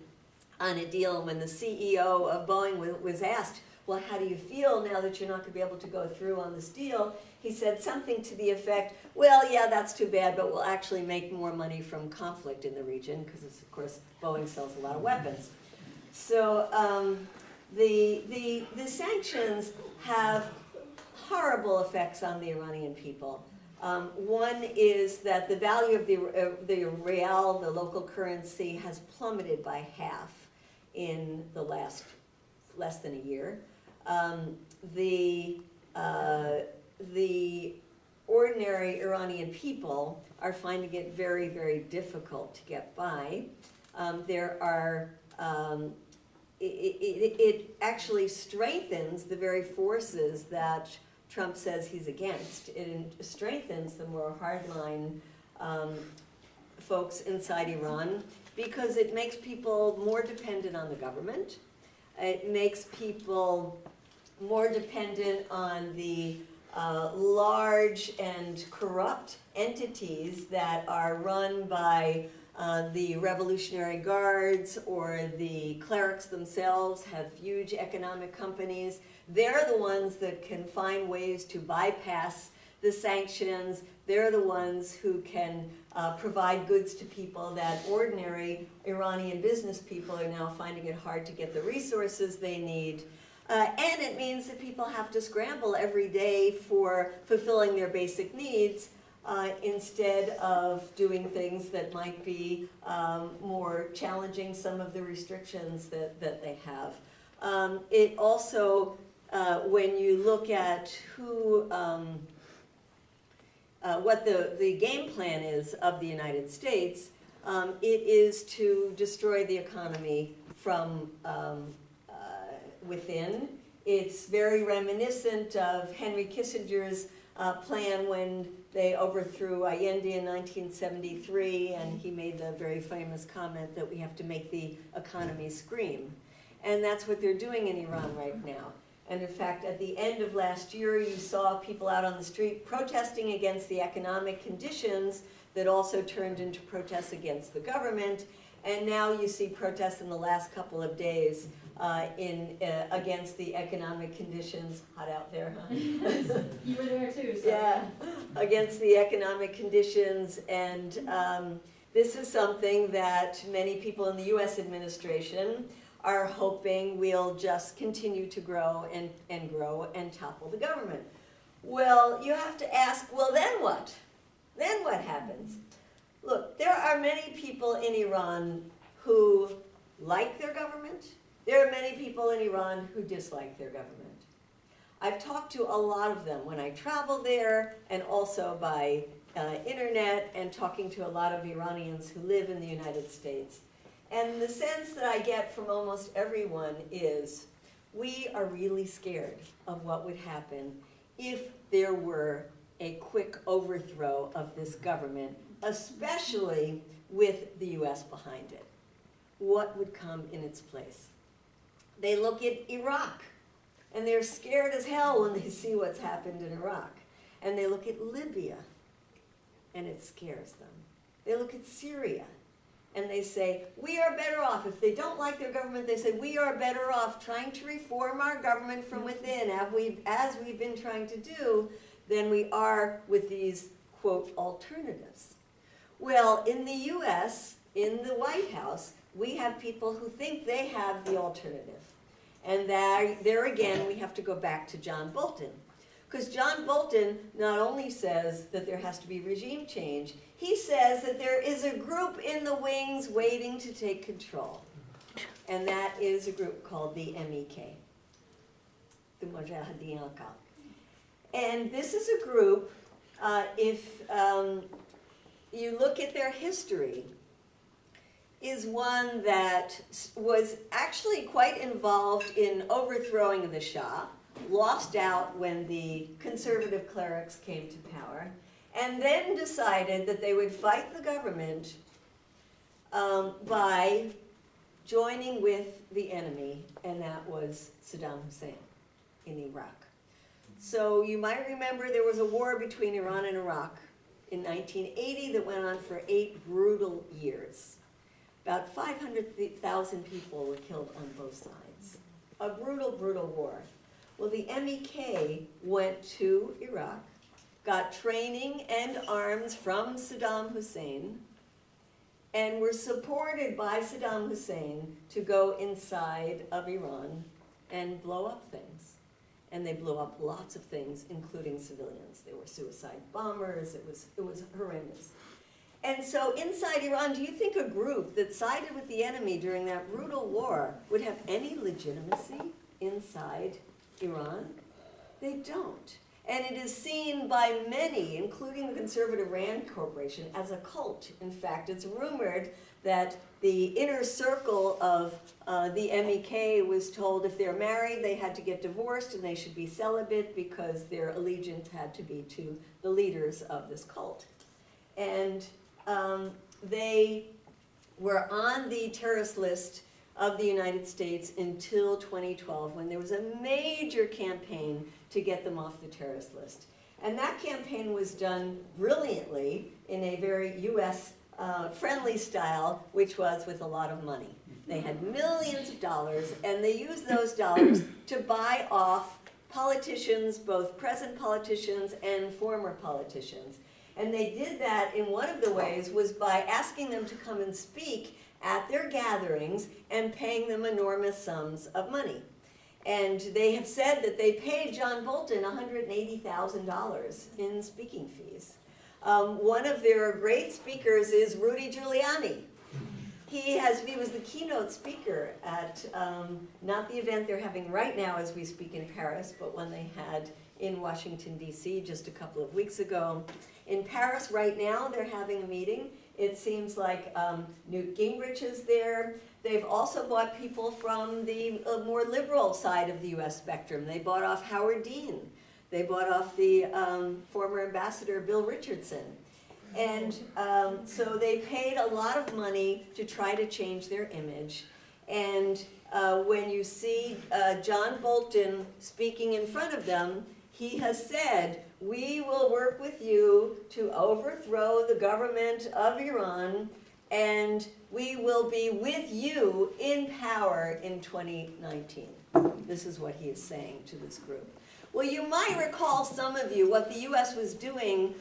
on a deal, and when the CEO of Boeing was asked, well, how do you feel now that you're not going to be able to go through on this deal? He said something to the effect, well, yeah, that's too bad, but we'll actually make more money from conflict in the region, because, of course, Boeing sells a lot of weapons. So the sanctions have horrible effects on the Iranian people. One is that the value of the real, the local currency, has plummeted by half in the less than a year. The ordinary Iranian people are finding it very, very difficult to get by. It actually strengthens the very forces that Trump says he's against. It strengthens the more hardline folks inside Iran, because it makes people more dependent on the government. It makes people more dependent on the large and corrupt entities that are run by the Revolutionary Guards, or the clerics themselves have huge economic companies. They're the ones that can find ways to bypass the sanctions. They're the ones who can provide goods to people that ordinary Iranian business people are now finding it hard to get the resources they need. And it means that people have to scramble every day for fulfilling their basic needs, instead of doing things that might be more challenging, some of the restrictions that they have. It also, when you look at who, what the game plan is of the United States, it is to destroy the economy from within. It's very reminiscent of Henry Kissinger's plan when they overthrew Allende in 1973, and he made the very famous comment that we have to make the economy scream. And that's what they're doing in Iran right now. And in fact, at the end of last year, you saw people out on the street protesting against the economic conditions that also turned into protests against the government. And now you see protests in the last couple of days against the economic conditions. Hot out there, huh? You were there too, so. Yeah, against the economic conditions. And this is something that many people in the US administration are hoping will just continue to grow and grow and topple the government. Well, you have to ask, well, then what? Then what happens? Look, there are many people in Iran who like their government. There are many people in Iran who dislike their government. I've talked to a lot of them when I travel there, and also by internet, and talking to a lot of Iranians who live in the United States. And the sense that I get from almost everyone is, we are really scared of what would happen if there were a quick overthrow of this government, especially with the US behind it? What would come in its place? They look at Iraq, and they're scared as hell when they see what's happened in Iraq. And they look at Libya, and it scares them. They look at Syria, and they say, we are better off. If they don't like their government, they say, we are better off trying to reform our government from within, as we've been trying to do, than we are with these, quote, alternatives. Well, in the US, in the White House, we have people who think they have the alternative. And there again, we have to go back to John Bolton. Because John Bolton not only says that there has to be regime change, he says that there is a group in the wings waiting to take control. And that is a group called the MEK, the Mujahideen al-Qaeda. And this is a group, if you look at their history, is one that was actually quite involved in overthrowing the Shah, lost out when the conservative clerics came to power, and then decided that they would fight the government by joining with the enemy, and that was Saddam Hussein in Iraq. So you might remember there was a war between Iran and Iraq in 1980 that went on for 8 brutal years. About 500,000 people were killed on both sides. A brutal, brutal war. Well, the MEK went to Iraq, got training and arms from Saddam Hussein, and were supported by Saddam Hussein to go inside of Iran and blow up things. And they blew up lots of things, including civilians. There were suicide bombers. It was horrendous. And so inside Iran, do you think a group that sided with the enemy during that brutal war would have any legitimacy inside Iran? They don't. And it is seen by many, including the conservative Rand Corporation, as a cult. In fact, it's rumored that the inner circle of the MEK was told if they're married, they had to get divorced and they should be celibate because their allegiance had to be to the leaders of this cult. And they were on the terrorist list of the United States until 2012, when there was a major campaign to get them off the terrorist list. And that campaign was done brilliantly in a very US friendly style, which was with a lot of money. They had millions of dollars, and they used those dollars to buy off politicians, both present politicians and former politicians. And they did that in one of the ways was by asking them to come and speak at their gatherings and paying them enormous sums of money. And they have said that they paid John Bolton $180,000 in speaking fees. One of their great speakers is Rudy Giuliani. He was the keynote speaker at not the event they're having right now as we speak in Paris, but one they had in Washington, D.C. just a couple of weeks ago. In Paris right now, they're having a meeting. It seems like Newt Gingrich is there. They've also bought people from the more liberal side of the US spectrum. They bought off Howard Dean. They bought off the former ambassador, Bill Richardson. And so they paid a lot of money to try to change their image. And when you see John Bolton speaking in front of them, he has said, we will work with you to overthrow the government of Iran, and we will be with you in power in 2019. This is what he is saying to this group. Well, you might recall, some of you, what the US was doing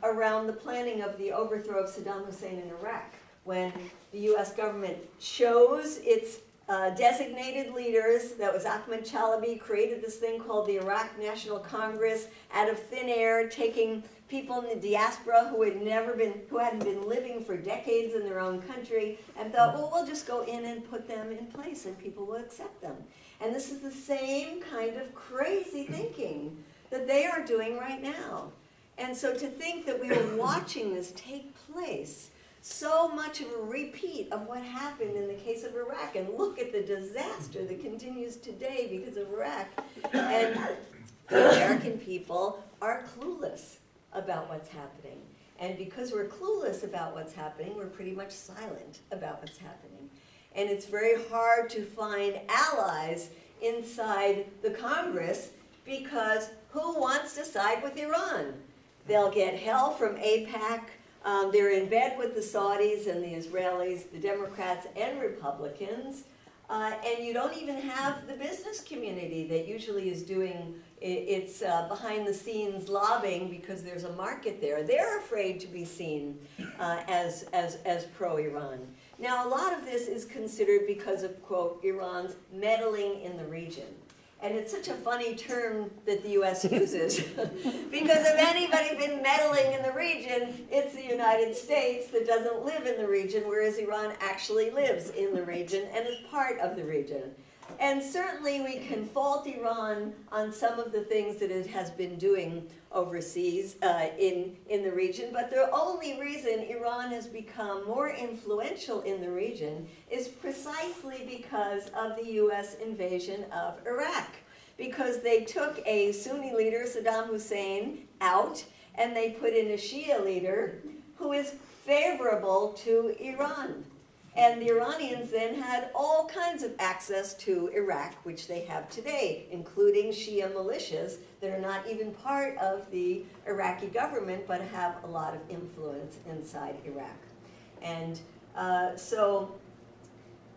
around the planning of the overthrow of Saddam Hussein in Iraq, when the US government chose its designated leaders. That was Ahmed Chalabi, created this thing called the Iraq National Congress out of thin air, taking people in the diaspora who hadn't been living for decades in their own country, and thought, well, we'll just go in and put them in place and people will accept them. And this is the same kind of crazy thinking that they are doing right now. And so to think that we are watching this take place, so much of a repeat of what happened in the case of Iraq, and look at the disaster that continues today because of Iraq. And the American people are clueless about what's happening. And because we're clueless about what's happening, we're pretty much silent about what's happening. And it's very hard to find allies inside the Congress because who wants to side with Iran? They'll get hell from AIPAC. They're in bed with the Saudis and the Israelis, the Democrats and Republicans. And you don't even have the business community that usually is doing its behind-the-scenes lobbying because there's a market there. They're afraid to be seen as pro-Iran. Now, a lot of this is considered because of, quote, Iran's meddling in the region. And it's such a funny term that the U.S. uses, because if anybody been meddling in the region, it's the United States that doesn't live in the region, whereas Iran actually lives in the region and is part of the region. And certainly we can fault Iran on some of the things that it has been doing overseas in the region, but the only reason Iran has become more influential in the region is precisely because of the U.S. invasion of Iraq. Because they took a Sunni leader, Saddam Hussein, out, and they put in a Shia leader who is favorable to Iran. And the Iranians then had all kinds of access to Iraq, which they have today, including Shia militias that are not even part of the Iraqi government, but have a lot of influence inside Iraq. And so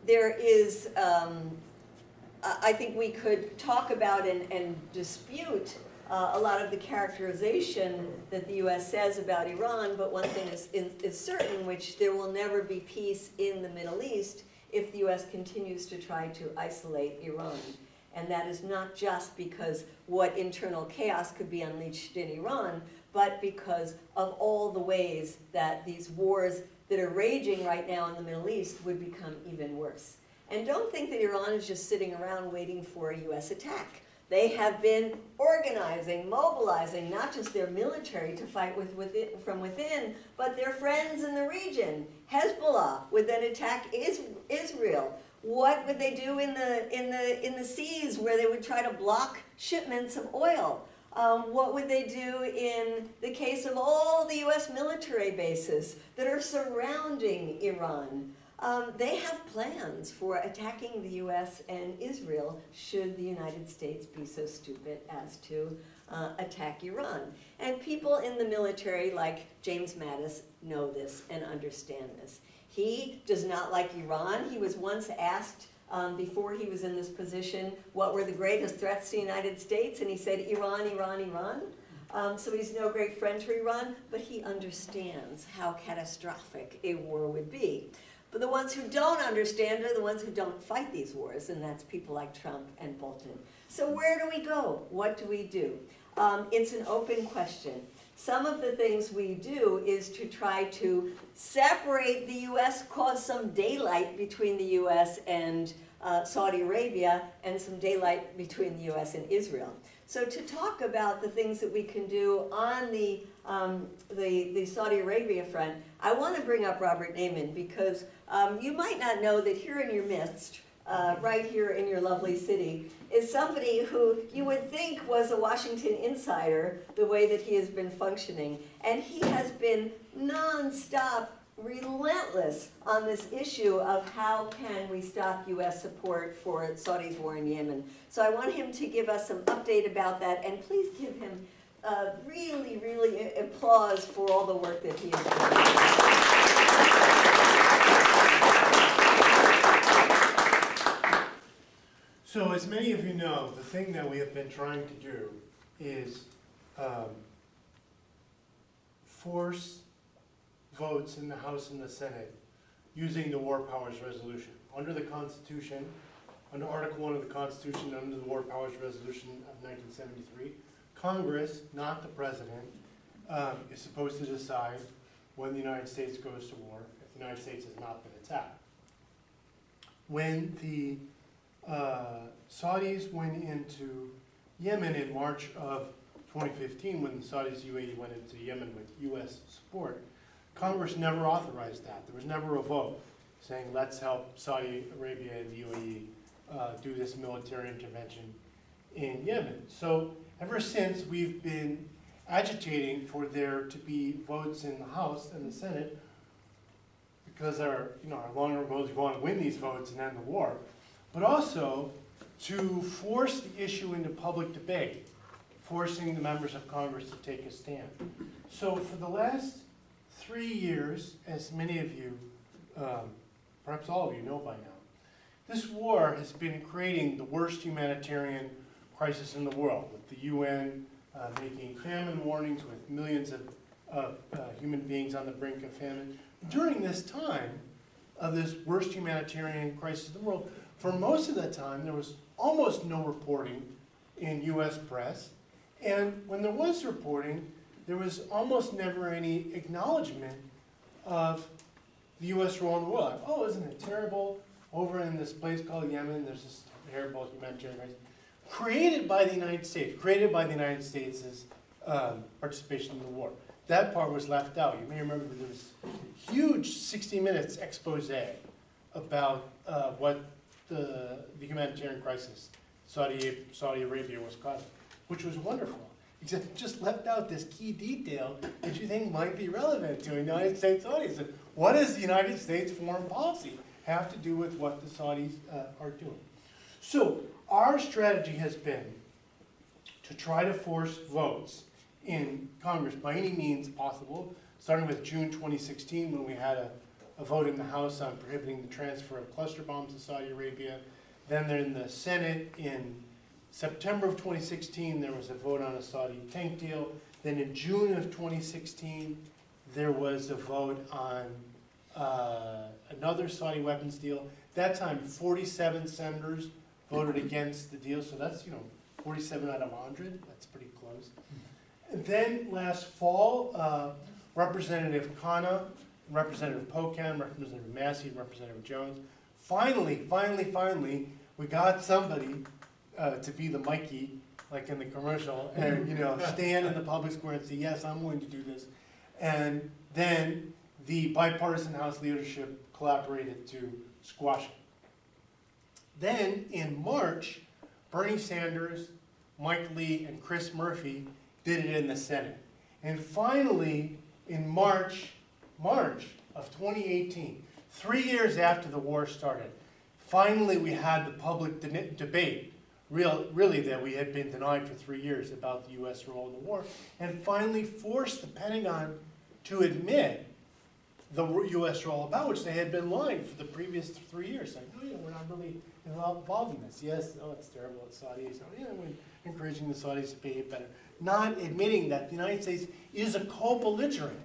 there is, I think we could talk about and dispute a lot of the characterization that the U.S. says about Iran, but one thing is certain, which there will never be peace in the Middle East if the U.S. continues to try to isolate Iran. And that is not just because what internal chaos could be unleashed in Iran, but because of all the ways that these wars that are raging right now in the Middle East would become even worse. And don't think that Iran is just sitting around waiting for a U.S. attack. They have been organizing, mobilizing, not just their military to fight from within, but their friends in the region. Hezbollah would then attack Israel. What would they do in the seas where they would try to block shipments of oil? What would they do in the case of all the U.S. military bases that are surrounding Iran? They have plans for attacking the U.S. and Israel should the United States be so stupid as to attack Iran. And people in the military like James Mattis know this and understand this. He does not like Iran. He was once asked before he was in this position what were the greatest threats to the United States, and he said Iran, Iran, Iran. So he's no great friend to Iran, but he understands how catastrophic a war would be. But the ones who don't understand are the ones who don't fight these wars, and that's people like Trump and Bolton. So where do we go? What do we do? It's an open question. Some of the things we do is to try to separate the U.S., cause some daylight between the U.S. and Saudi Arabia, and some daylight between the U.S. and Israel. So to talk about the things that we can do on the Saudi Arabia front, I want to bring up Robert Naiman because you might not know that here in your midst, right here in your lovely city, is somebody who you would think was a Washington insider the way that he has been functioning. And he has been nonstop, relentless on this issue of how can we stop U.S. support for Saudi's war in Yemen. So I want him to give us some update about that, and please give him really, really applause for all the work that he has done. So as many of you know, the thing that we have been trying to do is force votes in the House and the Senate using the War Powers Resolution. Under the Constitution, under Article 1 of the Constitution, under the War Powers Resolution of 1973, Congress, not the President, is supposed to decide when the United States goes to war if the United States has not been attacked. When the Saudis went into Yemen in March of 2015, when the Saudis UAE went into Yemen with U.S. support, Congress never authorized that. There was never a vote saying, let's help Saudi Arabia and the UAE do this military intervention in Yemen. So ever since we've been agitating for there to be votes in the House and the Senate, because our longer goal is we want to win these votes and end the war, but also to force the issue into public debate, forcing the members of Congress to take a stand. So for the last 3 years, as many of you, perhaps all of you know by now, this war has been creating the worst humanitarian crisis in the world, with the UN making famine warnings, with millions of human beings on the brink of famine. During this time of this worst humanitarian crisis in the world, for most of that time, there was almost no reporting in US press. And when there was reporting, there was almost never any acknowledgement of the US role in the world. Like, oh, isn't it terrible? Over in this place called Yemen, there's this terrible humanitarian crisis. Created by the United States' participation in the war. That part was left out. You may remember there was a huge 60 Minutes expose about what the humanitarian crisis Saudi Arabia was causing, which was wonderful. Except it just left out this key detail that you think might be relevant to a United States audience. And what does the United States foreign policy have to do with what the Saudis are doing? So our strategy has been to try to force votes in Congress by any means possible, starting with June 2016 when we had a vote in the House on prohibiting the transfer of cluster bombs to Saudi Arabia. Then in the Senate in September of 2016, there was a vote on a Saudi tank deal. Then in June of 2016, there was a vote on another Saudi weapons deal. That time, 47 senators voted against the deal, so that's 47 out of 100. That's pretty close. And then last fall, Representative Khanna, Representative Pocan, Representative Massey, and Representative Jones, finally, we got somebody to be the Mikey, like in the commercial, and stand in the public square and say, yes, I'm going to do this. And then the bipartisan House leadership collaborated to squash it. Then in March, Bernie Sanders, Mike Lee, and Chris Murphy did it in the Senate. And finally, in March of 2018, 3 years after the war started, finally we had the public debate, really that we had been denied for 3 years about the US role in the war, and finally forced the Pentagon to admit the US role, about which they had been lying for the previous 3 years. Like, oh yeah, we're not really involved in this. Yes, oh, it's terrible, it's Saudis. Oh yeah, we're encouraging the Saudis to behave better. Not admitting that the United States is a co-belligerent.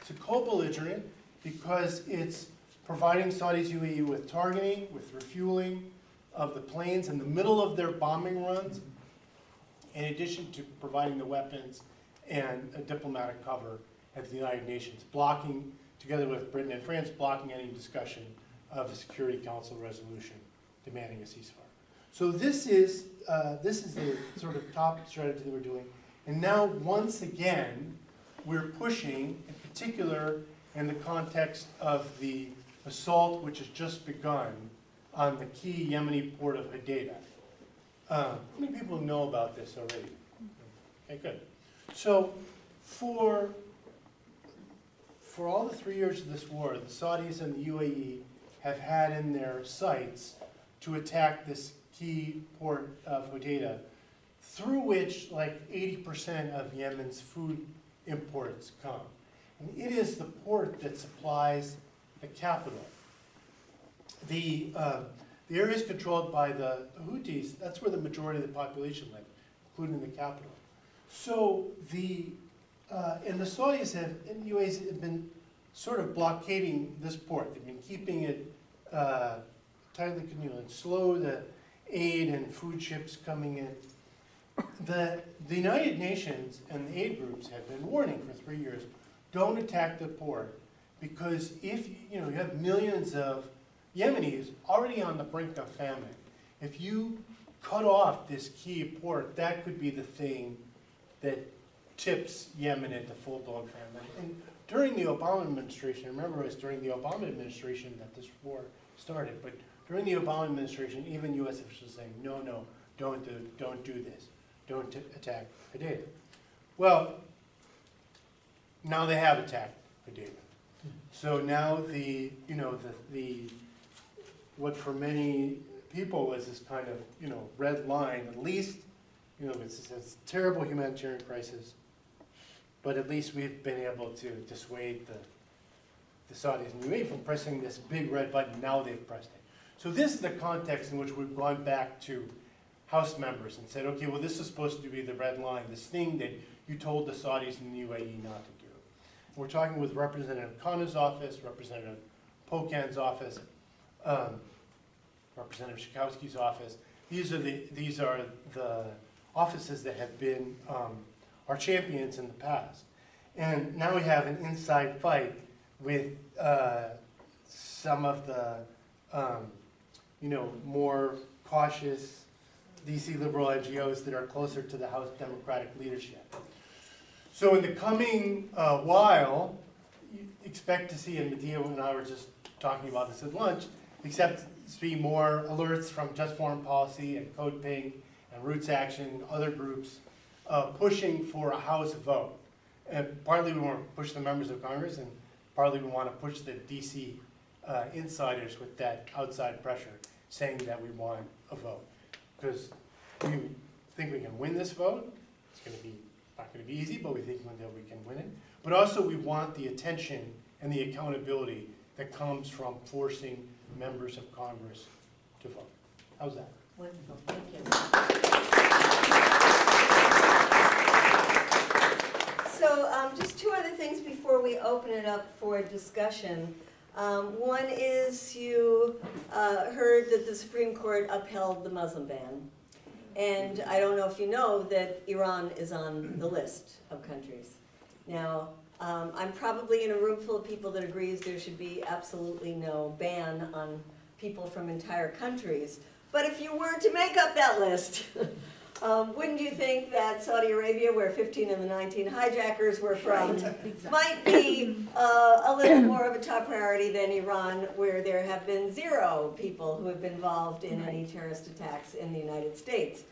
It's a co-belligerent because it's providing Saudi's UAE with targeting, with refueling of the planes in the middle of their bombing runs, in addition to providing the weapons and a diplomatic cover at the United Nations, blocking, together with Britain and France, blocking any discussion of a Security Council resolution demanding a ceasefire. So this is the sort of top strategy that we're doing. And now, once again, we're pushing, in particular in the context of the assault which has just begun on the key Yemeni port of Hodeidah. How many people know about this already? Okay, good. So for all the 3 years of this war, the Saudis and the UAE have had in their sights to attack this key port of Hodeidah, through which like 80% of Yemen's food imports come. And it is the port that supplies the capital. The area is controlled by the Houthis. That's where the majority of the population live, including the capital. So and the Saudis and the UAE have been sort of blockading this port. They've been keeping it tightly controlled, slow the aid and food ships coming in. The United Nations and the aid groups have been warning for 3 years, don't attack the port, because if you have millions of Yemenis already on the brink of famine, if you cut off this key port, that could be the thing that tips Yemen into full-blown famine. And during the Obama administration, remember it was during the Obama administration that this war started, but during the Obama administration, even U.S. officials saying, no, don't do this. don't attack Medea. Well, now they have attacked Medea. So now the what for many people was this kind of, red line, at least, it's a terrible humanitarian crisis, but at least we've been able to dissuade the Saudis and UAE from pressing this big red button. Now they've pressed it. So this is the context in which we've gone back to House members and said, okay, well, this is supposed to be the red line, this thing that you told the Saudis and the UAE not to do. We're talking with Representative Khanna's office, Representative Pokan's office, Representative Shikowski's office. These are the offices that have been our champions in the past. And now we have an inside fight with some of the more cautious DC liberal NGOs that are closer to the House Democratic leadership. So in the coming while, you expect to see, and Medea and I were just talking about this at lunch, except to see more alerts from Just Foreign Policy and Code Pink and Roots Action, other groups, pushing for a House vote. And partly we want to push the members of Congress, and partly we want to push the DC insiders with that outside pressure, saying that we want a vote. Because we think we can win this vote. It's going to be not going to be easy, but we think that we can win it. But also we want the attention and the accountability that comes from forcing members of Congress to vote. How's that? Wonderful, thank you. So just two other things before we open it up for discussion. One is you heard that the Supreme Court upheld the Muslim ban. And I don't know if you know that Iran is on the list of countries. Now, I'm probably in a room full of people that agrees there should be absolutely no ban on people from entire countries. But if you were to make up that list, wouldn't you think that Saudi Arabia, where 15 of the 19 hijackers were from, might be a little more of a top priority than Iran, where there have been 0 people who have been involved in any terrorist attacks in the United States.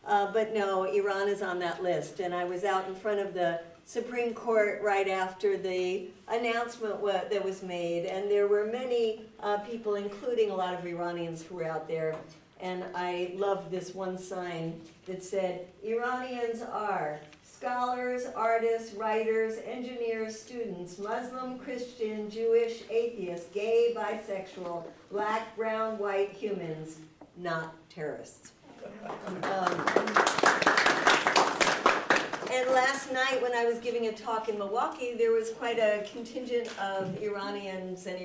But no, Iran is on that list. And I was out in front of the Supreme Court right after the announcement that was made, and there were many people, including a lot of Iranians, who were out there. And I loved this one sign that said, Iranians are scholars, artists, writers, engineers, students, Muslim, Christian, Jewish, atheist, gay, bisexual, black, brown, white humans, not terrorists. And last night when I was giving a talk in Milwaukee, there was quite a contingent of Iranians and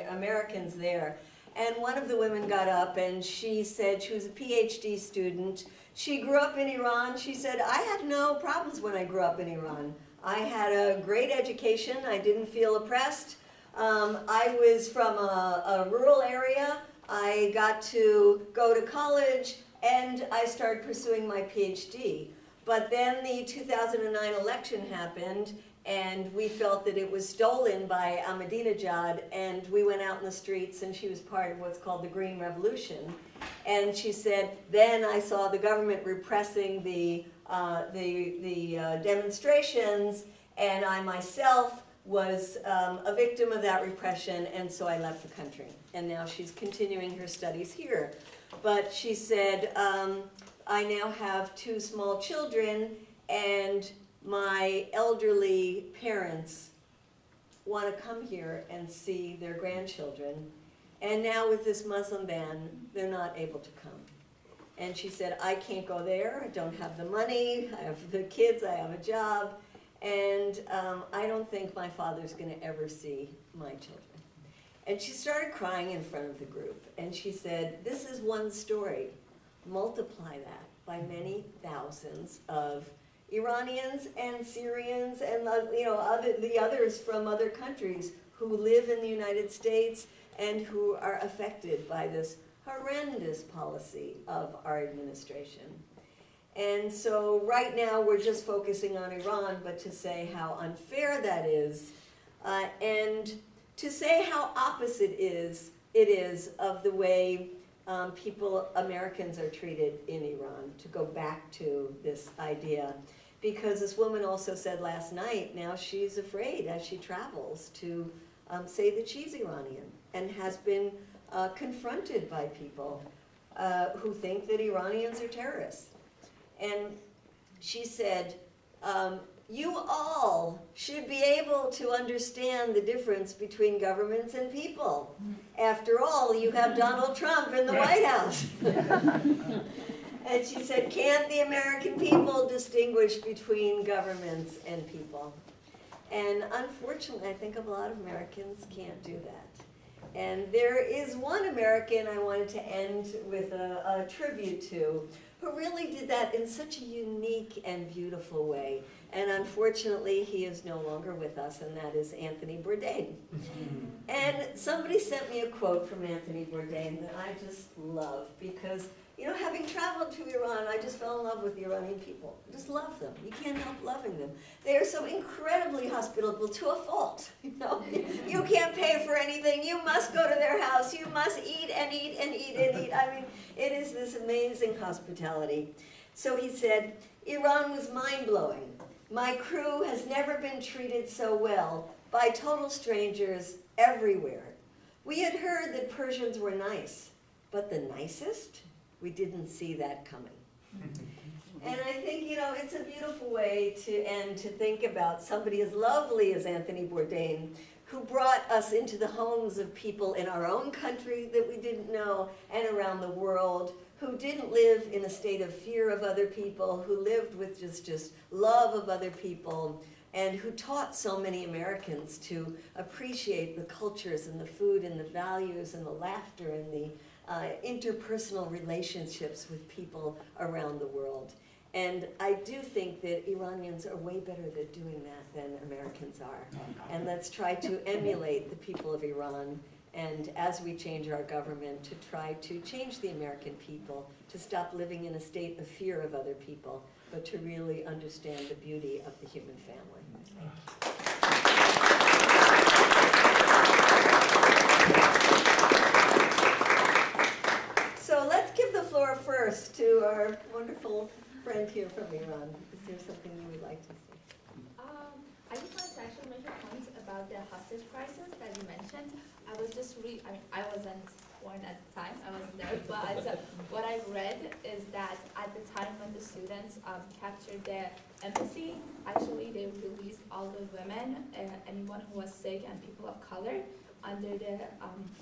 Americans there. And one of the women got up and she said, she was a PhD student. She grew up in Iran. She said, I had no problems when I grew up in Iran. I had a great education. I didn't feel oppressed. I was from a rural area. I got to go to college and I started pursuing my PhD. But then the 2009 election happened, and we felt that it was stolen by Ahmadinejad, and we went out in the streets, and she was part of what's called the Green Revolution. And she said, then I saw the government repressing the demonstrations, and I myself was a victim of that repression, and so I left the country. And now she's continuing her studies here. But she said, I now have 2 small children, and my elderly parents want to come here and see their grandchildren. And now with this Muslim ban, they're not able to come. And she said, I can't go there. I don't have the money. I have the kids. I have a job. And I don't think my father's going to ever see my children. And she started crying in front of the group. And she said, this is one story. Multiply that by many thousands of Iranians and Syrians and the others from other countries who live in the United States and who are affected by this horrendous policy of our administration. And so right now we're just focusing on Iran, but to say how unfair that is, and to say how opposite it is of the way Americans are treated in Iran, to go back to this idea. Because this woman also said last night, now she's afraid as she travels to say that she's Iranian, and has been confronted by people who think that Iranians are terrorists. And she said, you all should be able to understand the difference between governments and people. After all, you have Donald Trump in the White House. And she said, can't the American people distinguish between governments and people? And unfortunately, I think a lot of Americans can't do that. And there is one American I wanted to end with a tribute to, who really did that in such a unique and beautiful way. And unfortunately, he is no longer with us, and that is Anthony Bourdain. And somebody sent me a quote from Anthony Bourdain that I just love, because, you know, having traveled to Iran, I just fell in love with the Iranian people. I just love them. You can't help loving them. They are so incredibly hospitable to a fault. You know, you can't pay for anything. You must go to their house. You must eat and eat and eat and eat. I mean, it is this amazing hospitality. So he said, Iran was mind-blowing. My crew has never been treated so well by total strangers everywhere. We had heard that Persians were nice, but the nicest? We didn't see that coming. And I think, you know, it's a beautiful way to end, to think about somebody as lovely as Anthony Bourdain, who brought us into the homes of people in our own country that we didn't know, and around the world, who didn't live in a state of fear of other people, who lived with just love of other people, and who taught so many Americans to appreciate the cultures and the food and the values and the laughter and the interpersonal relationships with people around the world. And I do think that Iranians are way better at doing that than Americans are. And let's try to emulate the people of Iran, and as we change our government, to try to change the American people, to stop living in a state of fear of other people, but to really understand the beauty of the human family. So let's give the floor first to our wonderful friend here from Iran. Is there something you would like to say? I just wanted to actually make a point about the hostage crisis that you mentioned. I was just I wasn't born at the time, I wasn't there, but what I read is that at the time when the students captured the embassy, actually they released all the women, anyone who was sick, and people of color, under the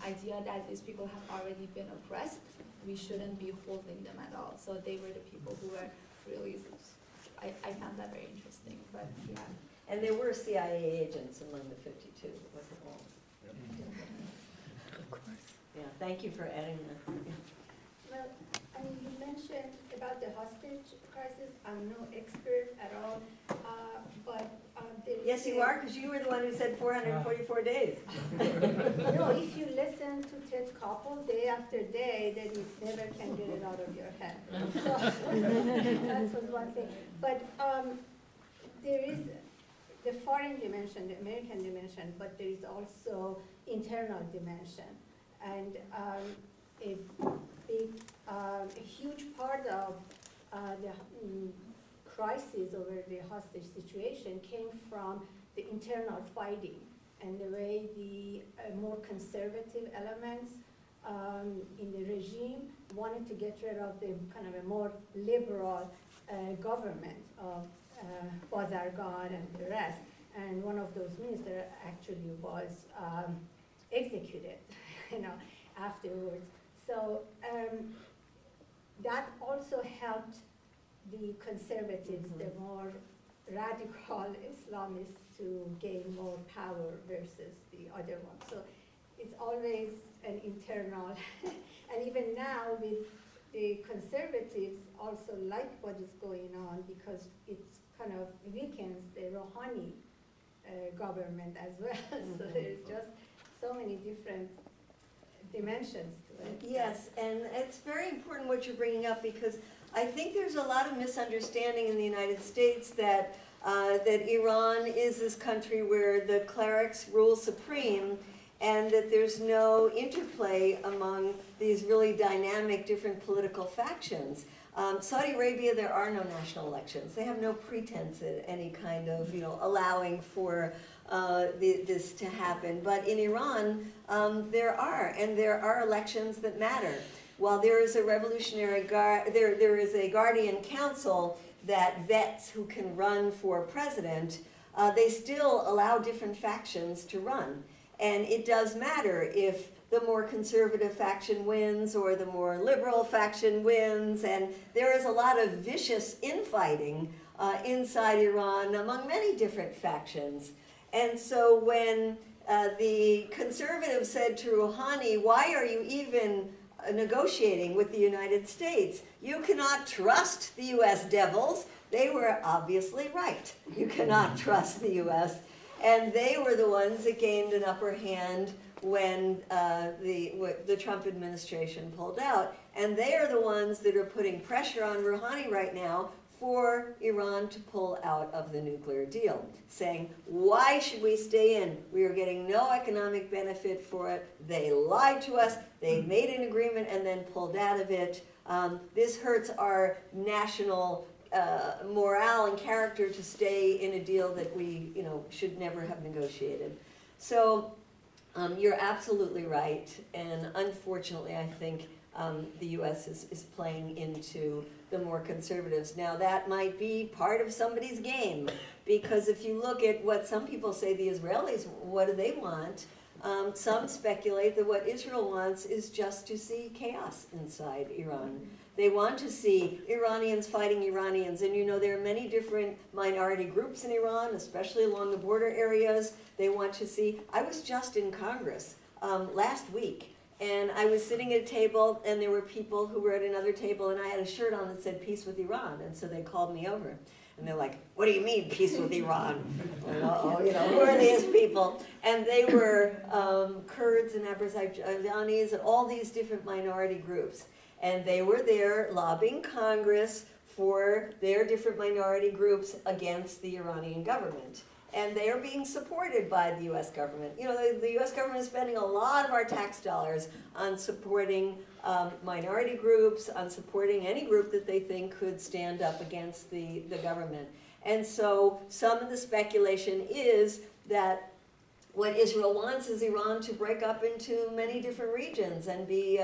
idea that these people have already been oppressed. We shouldn't be holding them at all. So they were the people who were released. I found that very interesting, but yeah. And there were CIA agents among the 52, it wasn't all. Of course. Yeah, thank you for adding that. Yeah. Well, I mean, you mentioned about the hostage crisis. I'm no expert at all, but there is Yes, you are, because you were the one who said 444 days. No, if you listen to Ted Koppel day after day, then you never can get it out of your head. So, that was one thing. But there is the foreign dimension, the American dimension, but there is also internal dimension. And a huge part of the crisis over the hostage situation came from the internal fighting and the way the more conservative elements in the regime wanted to get rid of the kind of a more liberal government of Bazargan and the rest. And one of those ministers actually was executed, afterwards. So that also helped the conservatives, the more radical Islamists, to gain more power versus the other one. So it's always an internal, and even now with the conservatives also like what is going on because it kind of weakens the Rouhani government as well. So there's just so many different dimensions to it. Yes, and it's very important what you're bringing up, because I think there's a lot of misunderstanding in the United States that that Iran is this country where the clerics rule supreme, and that there's no interplay among these really dynamic different political factions. Saudi Arabia, there are no national elections. They have no pretense at any kind of, allowing for this to happen. But in Iran, there are elections that matter. While there is a revolutionary guard, there is a guardian council that vets who can run for president, they still allow different factions to run. And it does matter if the more conservative faction wins or the more liberal faction wins, and there is a lot of vicious infighting inside Iran among many different factions. And so when the conservatives said to Rouhani, why are you even negotiating with the United States? You cannot trust the US devils. They were obviously right. You cannot trust the US. And they were the ones that gained an upper hand when the Trump administration pulled out. And they are the ones that are putting pressure on Rouhani right now for Iran to pull out of the nuclear deal, saying, why should we stay in? We are getting no economic benefit for it. They lied to us. They made an agreement and then pulled out of it. This hurts our national morale and character to stay in a deal that we should never have negotiated. So you're absolutely right. And unfortunately, I think the U.S. is playing into the more conservatives. Now, that might be part of somebody's game, because if you look at what some people say the Israelis, what do they want? Some speculate that what Israel wants is just to see chaos inside Iran. They want to see Iranians fighting Iranians, and there are many different minority groups in Iran, especially along the border areas. They want to see, I was just in Congress last week, and I was sitting at a table, and there were people who were at another table, and I had a shirt on that said peace with Iran, and so they called me over. And they're like, what do you mean, peace with Iran? Who are these people? And they were Kurds and Azerbaijanis and all these different minority groups. And they were there lobbying Congress for their different minority groups against the Iranian government. And they are being supported by the U.S. government. The U.S. government is spending a lot of our tax dollars on supporting minority groups, on supporting any group that they think could stand up against the government. And so some of the speculation is that what Israel wants is Iran to break up into many different regions and be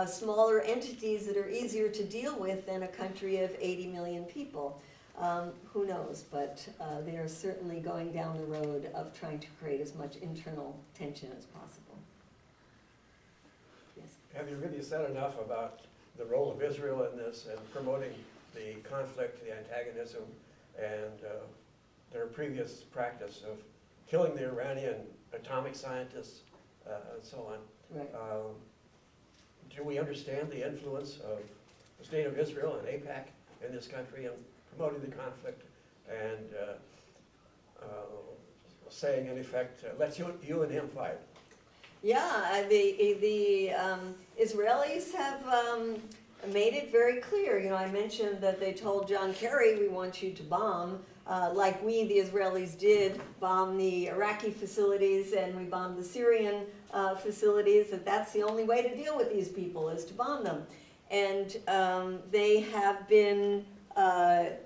smaller entities that are easier to deal with than a country of 80 million people. Who knows, but they are certainly going down the road of trying to create as much internal tension as possible. Yes? Have you really said enough about the role of Israel in this and promoting the conflict, the antagonism, and their previous practice of killing the Iranian atomic scientists and so on? Right. Do we understand the influence of the state of Israel and AIPAC in this country and promoting the conflict and saying, in effect, let's you and him fight? Yeah, the Israelis have made it very clear. I mentioned that they told John Kerry, we want you to bomb, like we, the Israelis, did bomb the Iraqi facilities and we bombed the Syrian facilities, that's the only way to deal with these people, is to bomb them. And they have been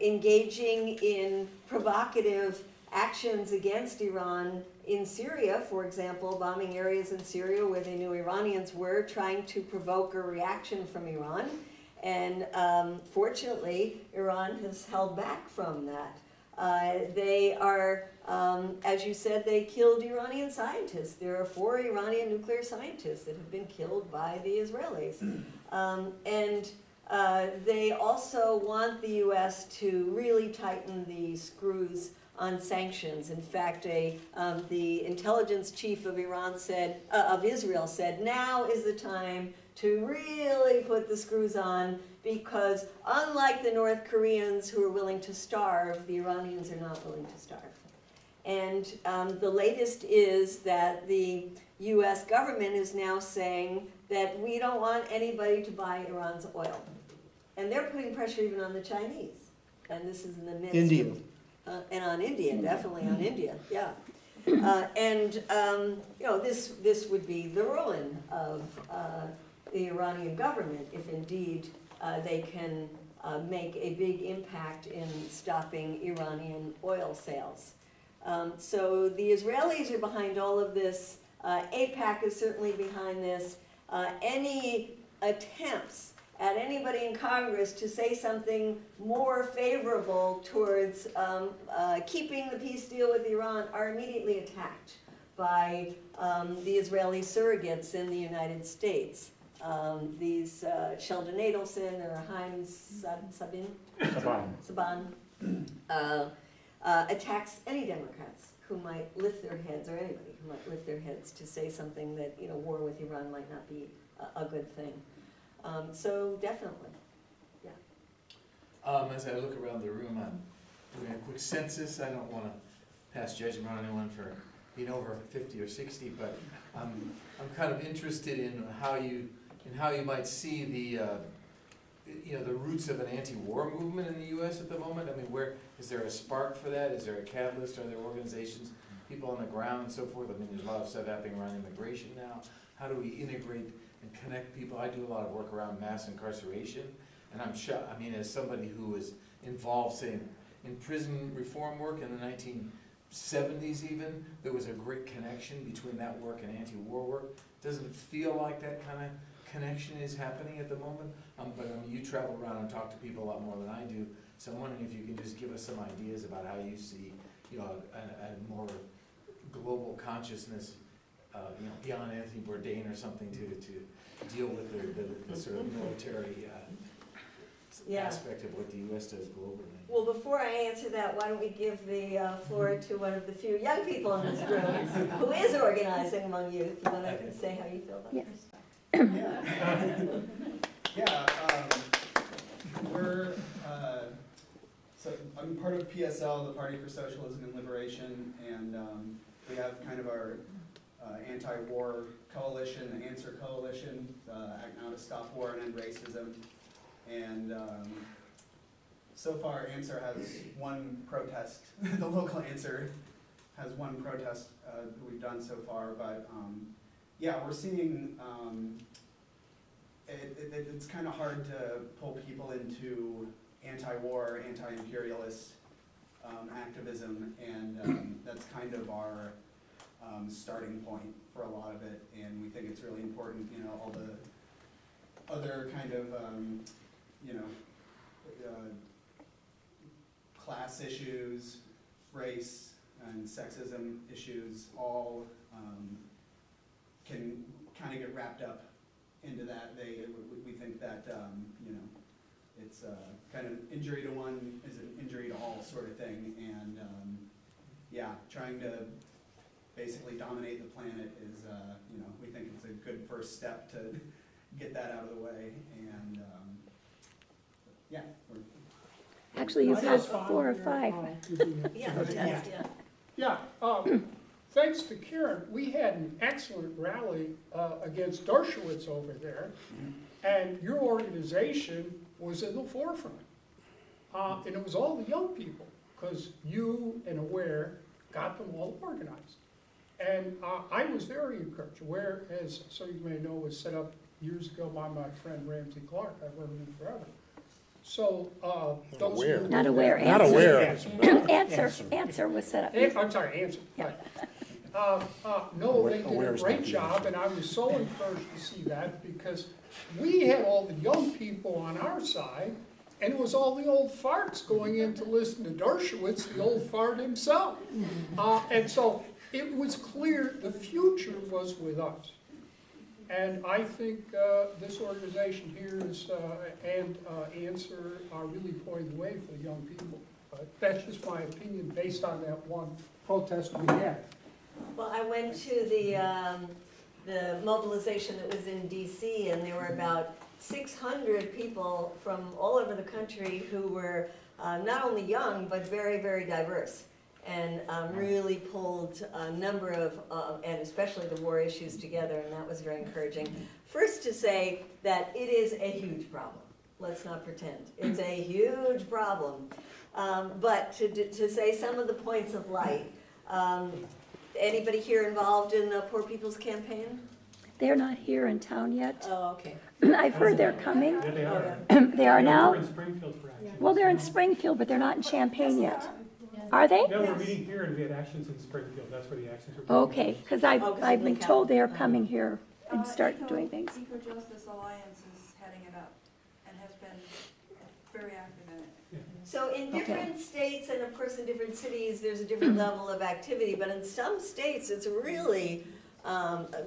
engaging in provocative actions against Iran in Syria, for example, bombing areas in Syria where they knew Iranians were, trying to provoke a reaction from Iran. And fortunately, Iran has held back from that. They are, as you said, they killed Iranian scientists. There are 4 Iranian nuclear scientists that have been killed by the Israelis. They also want the U.S. to really tighten the screws on sanctions. In fact, the intelligence chief of Israel said, now is the time to really put the screws on, because unlike the North Koreans who are willing to starve, the Iranians are not willing to starve. And the latest is that the U.S. government is now saying that we don't want anybody to buy Iran's oil. And they're putting pressure even on the Chinese. And this is in the midst India. and on India, definitely on India, yeah. This would be the ruin of the Iranian government if indeed they can make a big impact in stopping Iranian oil sales. So the Israelis are behind all of this. AIPAC is certainly behind this. Any attempts at anybody in Congress to say something more favorable towards keeping the peace deal with Iran are immediately attacked by the Israeli surrogates in the United States. These Sheldon Adelson or Haim Saban attacks any Democrats who might lift their heads, or anybody who might lift their heads to say something that, war with Iran might not be a good thing. So definitely, yeah. As I look around the room, I'm doing a quick census. I don't want to pass judgment on anyone for being over 50 or 60, but I'm kind of interested in how you might see the roots of an anti-war movement in the U.S. at the moment. I mean, where is there a spark for that? Is there a catalyst? Are there organizations, people on the ground, and so forth? I mean, there's a lot of stuff happening around immigration now. How do we integrate and connect people? I do a lot of work around mass incarceration, and I'm shocked. I mean, as somebody who was involved, say, in prison reform work in the 1970s even, there was a great connection between that work and anti-war work. Doesn't it feel like that kind of connection is happening at the moment? But you travel around and talk to people a lot more than I do, so I'm wondering if you can just give us some ideas about how you see, a more global consciousness, beyond Anthony Bourdain or something to deal with the sort of military aspect of what the U.S. does globally. Well, before I answer that, why don't we give the floor to one of the few young people in this room who is organizing among youth. You want to say how you feel about Yes. this? So I'm part of PSL, the Party for Socialism and Liberation, and we have kind of our anti-war coalition, the Answer Coalition, Act Now to Stop War and End Racism. And so far, Answer has one protest. The local Answer has one protest that we've done so far, but yeah, we're seeing it's kind of hard to pull people into anti-war, anti-imperialist activism, and that's kind of our starting point for a lot of it, and we think it's really important, all the other kind of, class issues, race, and sexism issues all can kind of get wrapped up into that. We think that, it's kind of injury to one is an injury to all sort of thing, and yeah, trying to basically dominate the planet is, we think it's a good first step to get that out of the way, and yeah. Actually, you have 4 or 5. Yeah, protest, yeah. Yeah, thanks to Karen, we had an excellent rally against Dershowitz over there, and your organization was in the forefront. And it was all the young people, because you and AWARE got them all organized. And I was very encouraged. AWARE, as so you may know, was set up years ago by my friend Ramsey Clark. I've worked with him forever. So those Aware. Not aware. Not Answer. aware. Answer was set up. I'm sorry, Answer. Right. No, they did a great job, and I was so encouraged to see that, because we had all the young people on our side, and it was all the old farts going in to listen to Dershowitz, the old fart himself. And so it was clear the future was with us. And I think this organization here is, and Answer are really pointing the way for the young people. But that's just my opinion based on that one protest we had. Well, I went to the mobilization that was in DC, and there were about 600 people from all over the country who were not only young, but very, very diverse, and really pulled a number of, and especially the war issues together, and that was very encouraging. First, to say that it is a huge problem. Let's not pretend. It's a huge problem. But to say some of the points of light, Anybody here involved in the Poor People's Campaign? They're not here in town yet. Oh, okay. I've heard they're coming. Yeah, they are. They are now? We're in Springfield for action. Well, they're in Springfield, but they're not in Champaign yet. Are they? No, we're meeting here and we had actions in Springfield. That's where the actions are. Okay, because I've been told they are coming here and start doing things. Eco-Justice Alliance is heading it up and has been very active in it. So in different states, and of course in different cities, there's a different level of activity, but in some states, it's really,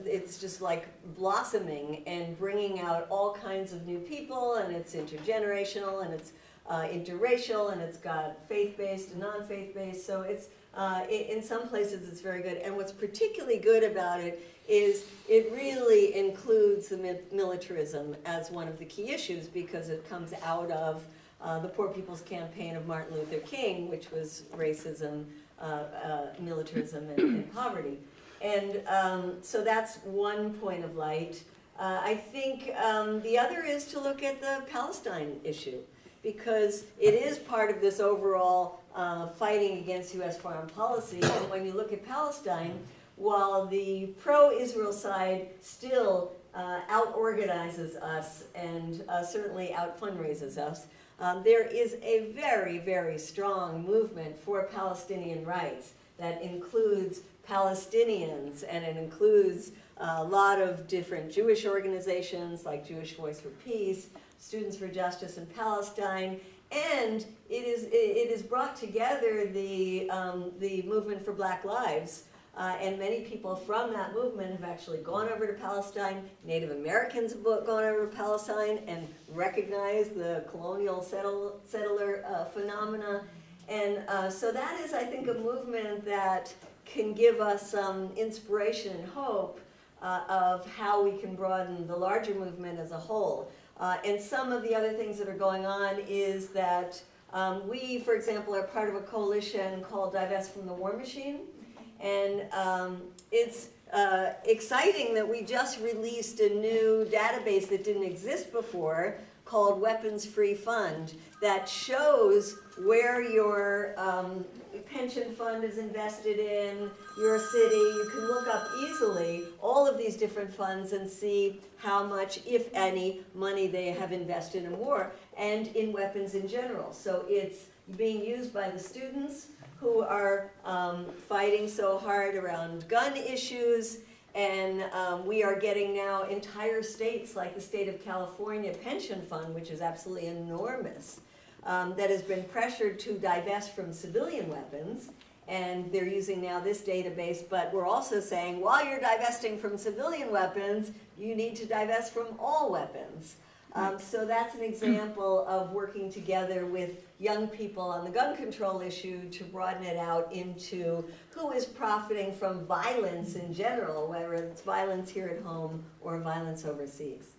it's just like blossoming and bringing out all kinds of new people, and it's intergenerational, and it's interracial, and it's got faith-based and non-faith-based, so it's, in some places it's very good. And what's particularly good about it is it really includes the militarism as one of the key issues, because it comes out of the Poor People's Campaign of Martin Luther King, which was racism, militarism, and poverty. And so that's one point of light. I think the other is to look at the Palestine issue, because it is part of this overall fighting against U.S. foreign policy. And when you look at Palestine, while the pro-Israel side still out-organizes us and certainly out-fundraises us, there is a very, very strong movement for Palestinian rights that includes Palestinians, and it includes a lot of different Jewish organizations like Jewish Voice for Peace, Students for Justice in Palestine, and it is brought together the movement for Black Lives. And many people from that movement have actually gone over to Palestine. Native Americans have gone over to Palestine and recognized the colonial settler phenomena. And so that is, I think, a movement that can give us some inspiration and hope of how we can broaden the larger movement as a whole. And some of the other things that are going on is that we, for example, are part of a coalition called Divest from the War Machine. And it's exciting that we just released a new database that didn't exist before called Weapons Free Fund that shows where your pension fund is invested in, your city. You can look up easily all of these different funds and see how much, if any, money they have invested in war and in weapons in general. So it's being used by the students who are fighting so hard around gun issues, and we are getting now entire states, like the state of California pension fund, which is absolutely enormous, that has been pressured to divest from civilian weapons, and they're using now this database, but we're also saying, while you're divesting from civilian weapons, you need to divest from all weapons. So that's an example of working together with young people on the gun control issue to broaden it out into who is profiting from violence in general, whether it's violence here at home or violence overseas.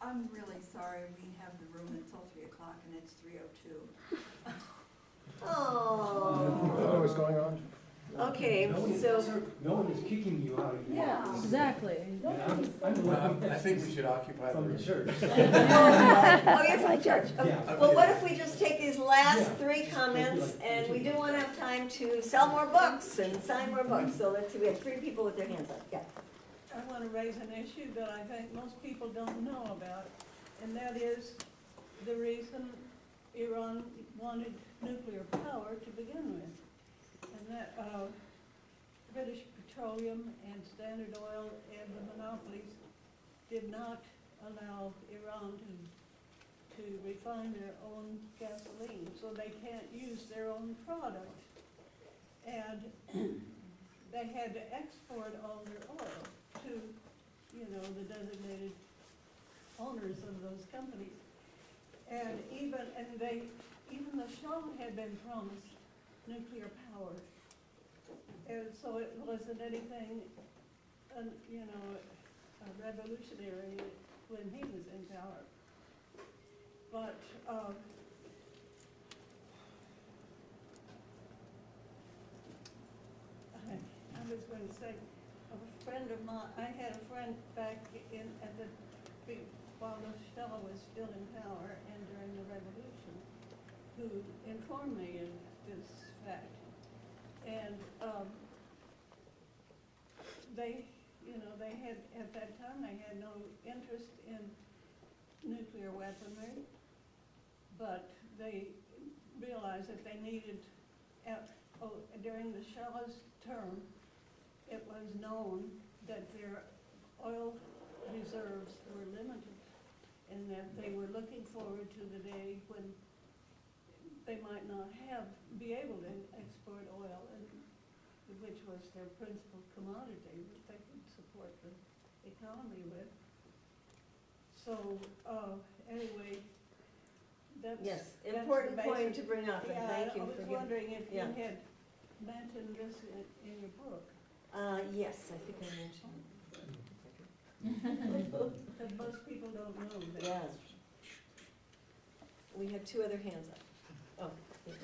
I'm really sorry we have the room until 3 o'clock and it's 3:02. Oh. What's going on? Okay, so. No one is kicking you out of here. Yeah, exactly. I think we should occupy the From room. the church. Oh, you're from the church. Okay. Yeah. Well, what if we just take these last three comments, and we do want to have time to sell more books and sign more books. So let's see, we have 3 people with their hands up. Yeah. I want to raise an issue that I think most people don't know about, and that is the reason Iran wanted nuclear power to begin with. And that British Petroleum and Standard Oil and the monopolies did not allow Iran to refine their own gasoline, so they can't use their own product. And they had to export all their oil to, you know, the designated owners of those companies. And even the Shah had been promised nuclear power. And so it wasn't anything, you know, revolutionary when he was in power. But I was going to say, a friend of mine, I had a friend back while the Shah was still in power and during the revolution, who informed me of this fact. And they, they had, at that time, they had no interest in nuclear weaponry, but they realized that they needed, during the Shah's term, it was known that their oil reserves were limited, and that they were looking forward to the day when they might not be able to export oil, which was their principal commodity that they could support the economy with. So, anyway, that's. Yes, that's important the point basic- to bring up, and Yeah, thank you I for was giving. wondering if you yeah. had mentioned this in your book. Yes, I think I mentioned. Because most people don't know that. Yeah. We had two other hands up. Oh, yeah.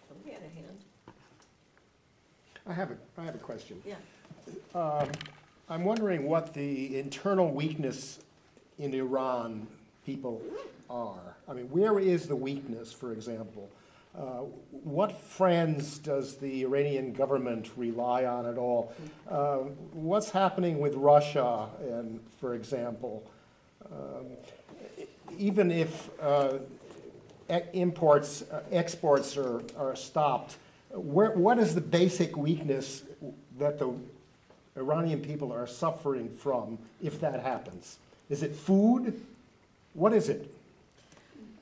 Somebody had a hand. I have a question. Yeah. I'm wondering what the internal weakness in Iran people are. I mean, where is the weakness, for example? What friends does the Iranian government rely on at all? What's happening with Russia, and for example, even if exports are stopped, what is the basic weakness that the Iranian people are suffering from if that happens? Is it food? What is it?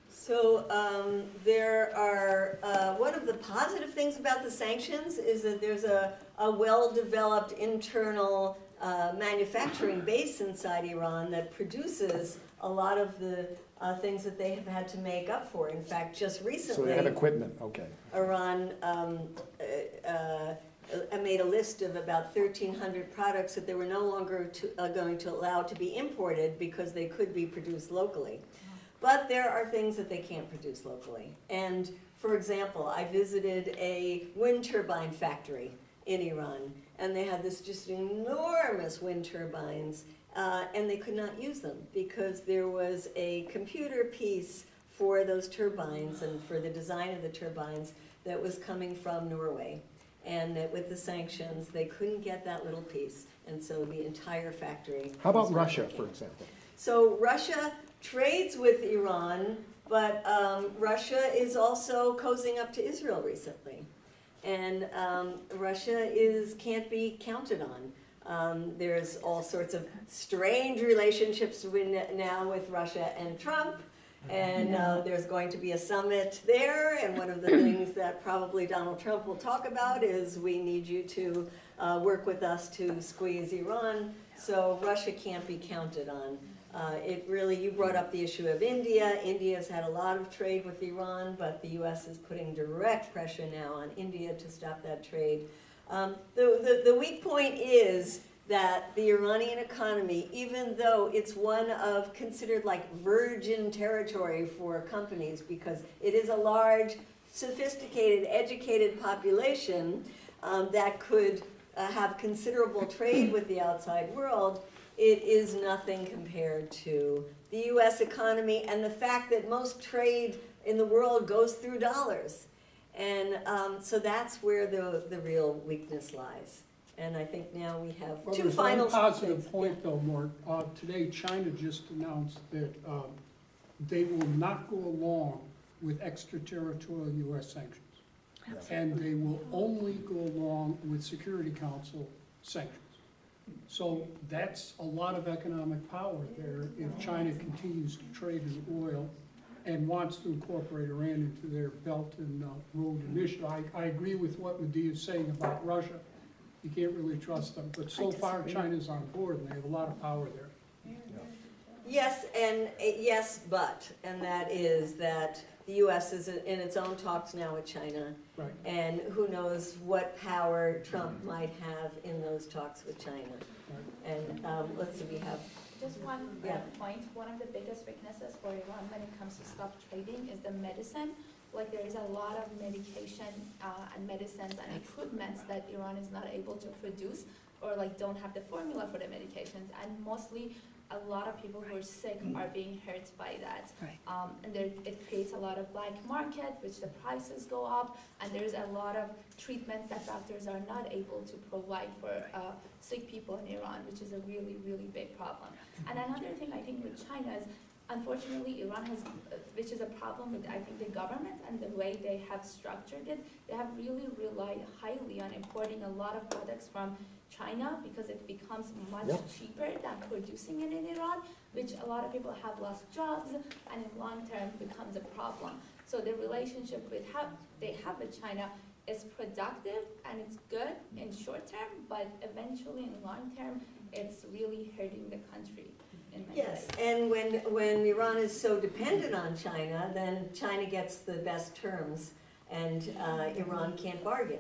So there are, one of the positive things about the sanctions is that there's a well-developed internal manufacturing base inside Iran that produces a lot of the things that they have had to make up for. In fact, just recently, So they have equipment, okay. Iran made a list of about 1,300 products that they were no longer going to allow to be imported because they could be produced locally. But there are things that they can't produce locally. And for example, I visited a wind turbine factory in Iran, and they had this just enormous wind turbines, and they could not use them because there was a computer piece for those turbines and for the design of the turbines that was coming from Norway. And that with the sanctions, they couldn't get that little piece, and so the entire factory. How about Russia, for example? So Russia trades with Iran, but Russia is also cozying up to Israel recently. And Russia can't be counted on. There's all sorts of strange relationships now with Russia and Trump. And there's going to be a summit there, and one of the things that probably Donald Trump will talk about is we need you to work with us to squeeze Iran. So Russia can't be counted on. You brought up the issue of India. India's had a lot of trade with Iran, but the U.S. is putting direct pressure now on India to stop that trade. The weak point is that the Iranian economy, even though it's one of considered like virgin territory for companies because it is a large, sophisticated, educated population that could have considerable trade with the outside world, it is nothing compared to the U.S. economy and the fact that most trade in the world goes through dollars. And so that's where the real weakness lies. And I think now we have two final There's one positive things. point though, Mort. Today, China just announced that they will not go along with extraterritorial U.S. sanctions. And they will only go along with Security Council sanctions. So that's a lot of economic power there if China continues to trade in oil and wants to incorporate Iran into their Belt and Road Initiative. I agree with what Medea is saying about Russia. You can't really trust them, but so far China's on board and they have a lot of power there. Yes, and yes, but, and that is that the U.S. is in its own talks now with China. Right. And who knows what power Trump might have in those talks with China. And let's see, we have. Just one Yeah. point. One of the biggest weaknesses for Iran when it comes to stop trading is the medicine. Like there is a lot of medication and medicines and equipments that Iran is not able to produce or like don't have the formula for the medications, and mostly a lot of people who are sick are being hurt by that. Right. And it creates a lot of black market, which the prices go up, and there's a lot of treatments that doctors are not able to provide for sick people in Iran, which is a really, really big problem. And another thing I think with China is, unfortunately, Iran has, which is a problem with, I think, the government and the way they have structured it. They have really relied highly on importing a lot of products from China because it becomes much cheaper than producing it in Iran, which a lot of people have lost jobs, and in long term becomes a problem. So the relationship they have with China is productive and it's good in short term, but eventually in long term, it's really hurting the country. Yes, and when Iran is so dependent on China, then China gets the best terms, and Iran can't bargain.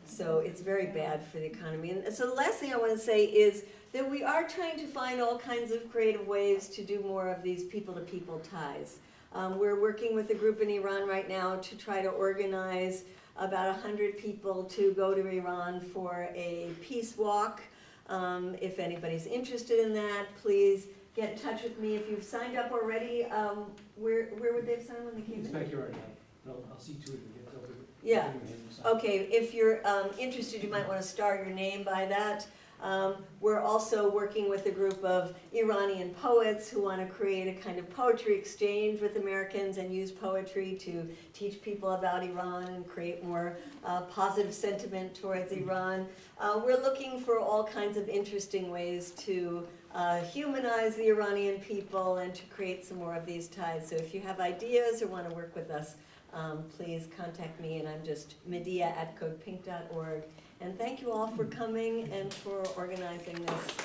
So it's very bad for the economy. And so the last thing I want to say is that we are trying to find all kinds of creative ways to do more of these people-to-people ties. We're working with a group in Iran right now to try to organize about 100 people to go to Iran for a peace walk. If anybody's interested in that, please get in touch with me. If you've signed up already, where would they have signed when they came in? It's back here right now. I'll see to it and get over. Yeah. Okay, if you're interested, you might want to start your name by that. We're also working with a group of Iranian poets who want to create a kind of poetry exchange with Americans and use poetry to teach people about Iran and create more positive sentiment towards Iran. We're looking for all kinds of interesting ways to humanize the Iranian people and to create some more of these ties. So if you have ideas or want to work with us, please contact me, and I'm just medea@codepink.org. And thank you all for coming and for organizing this.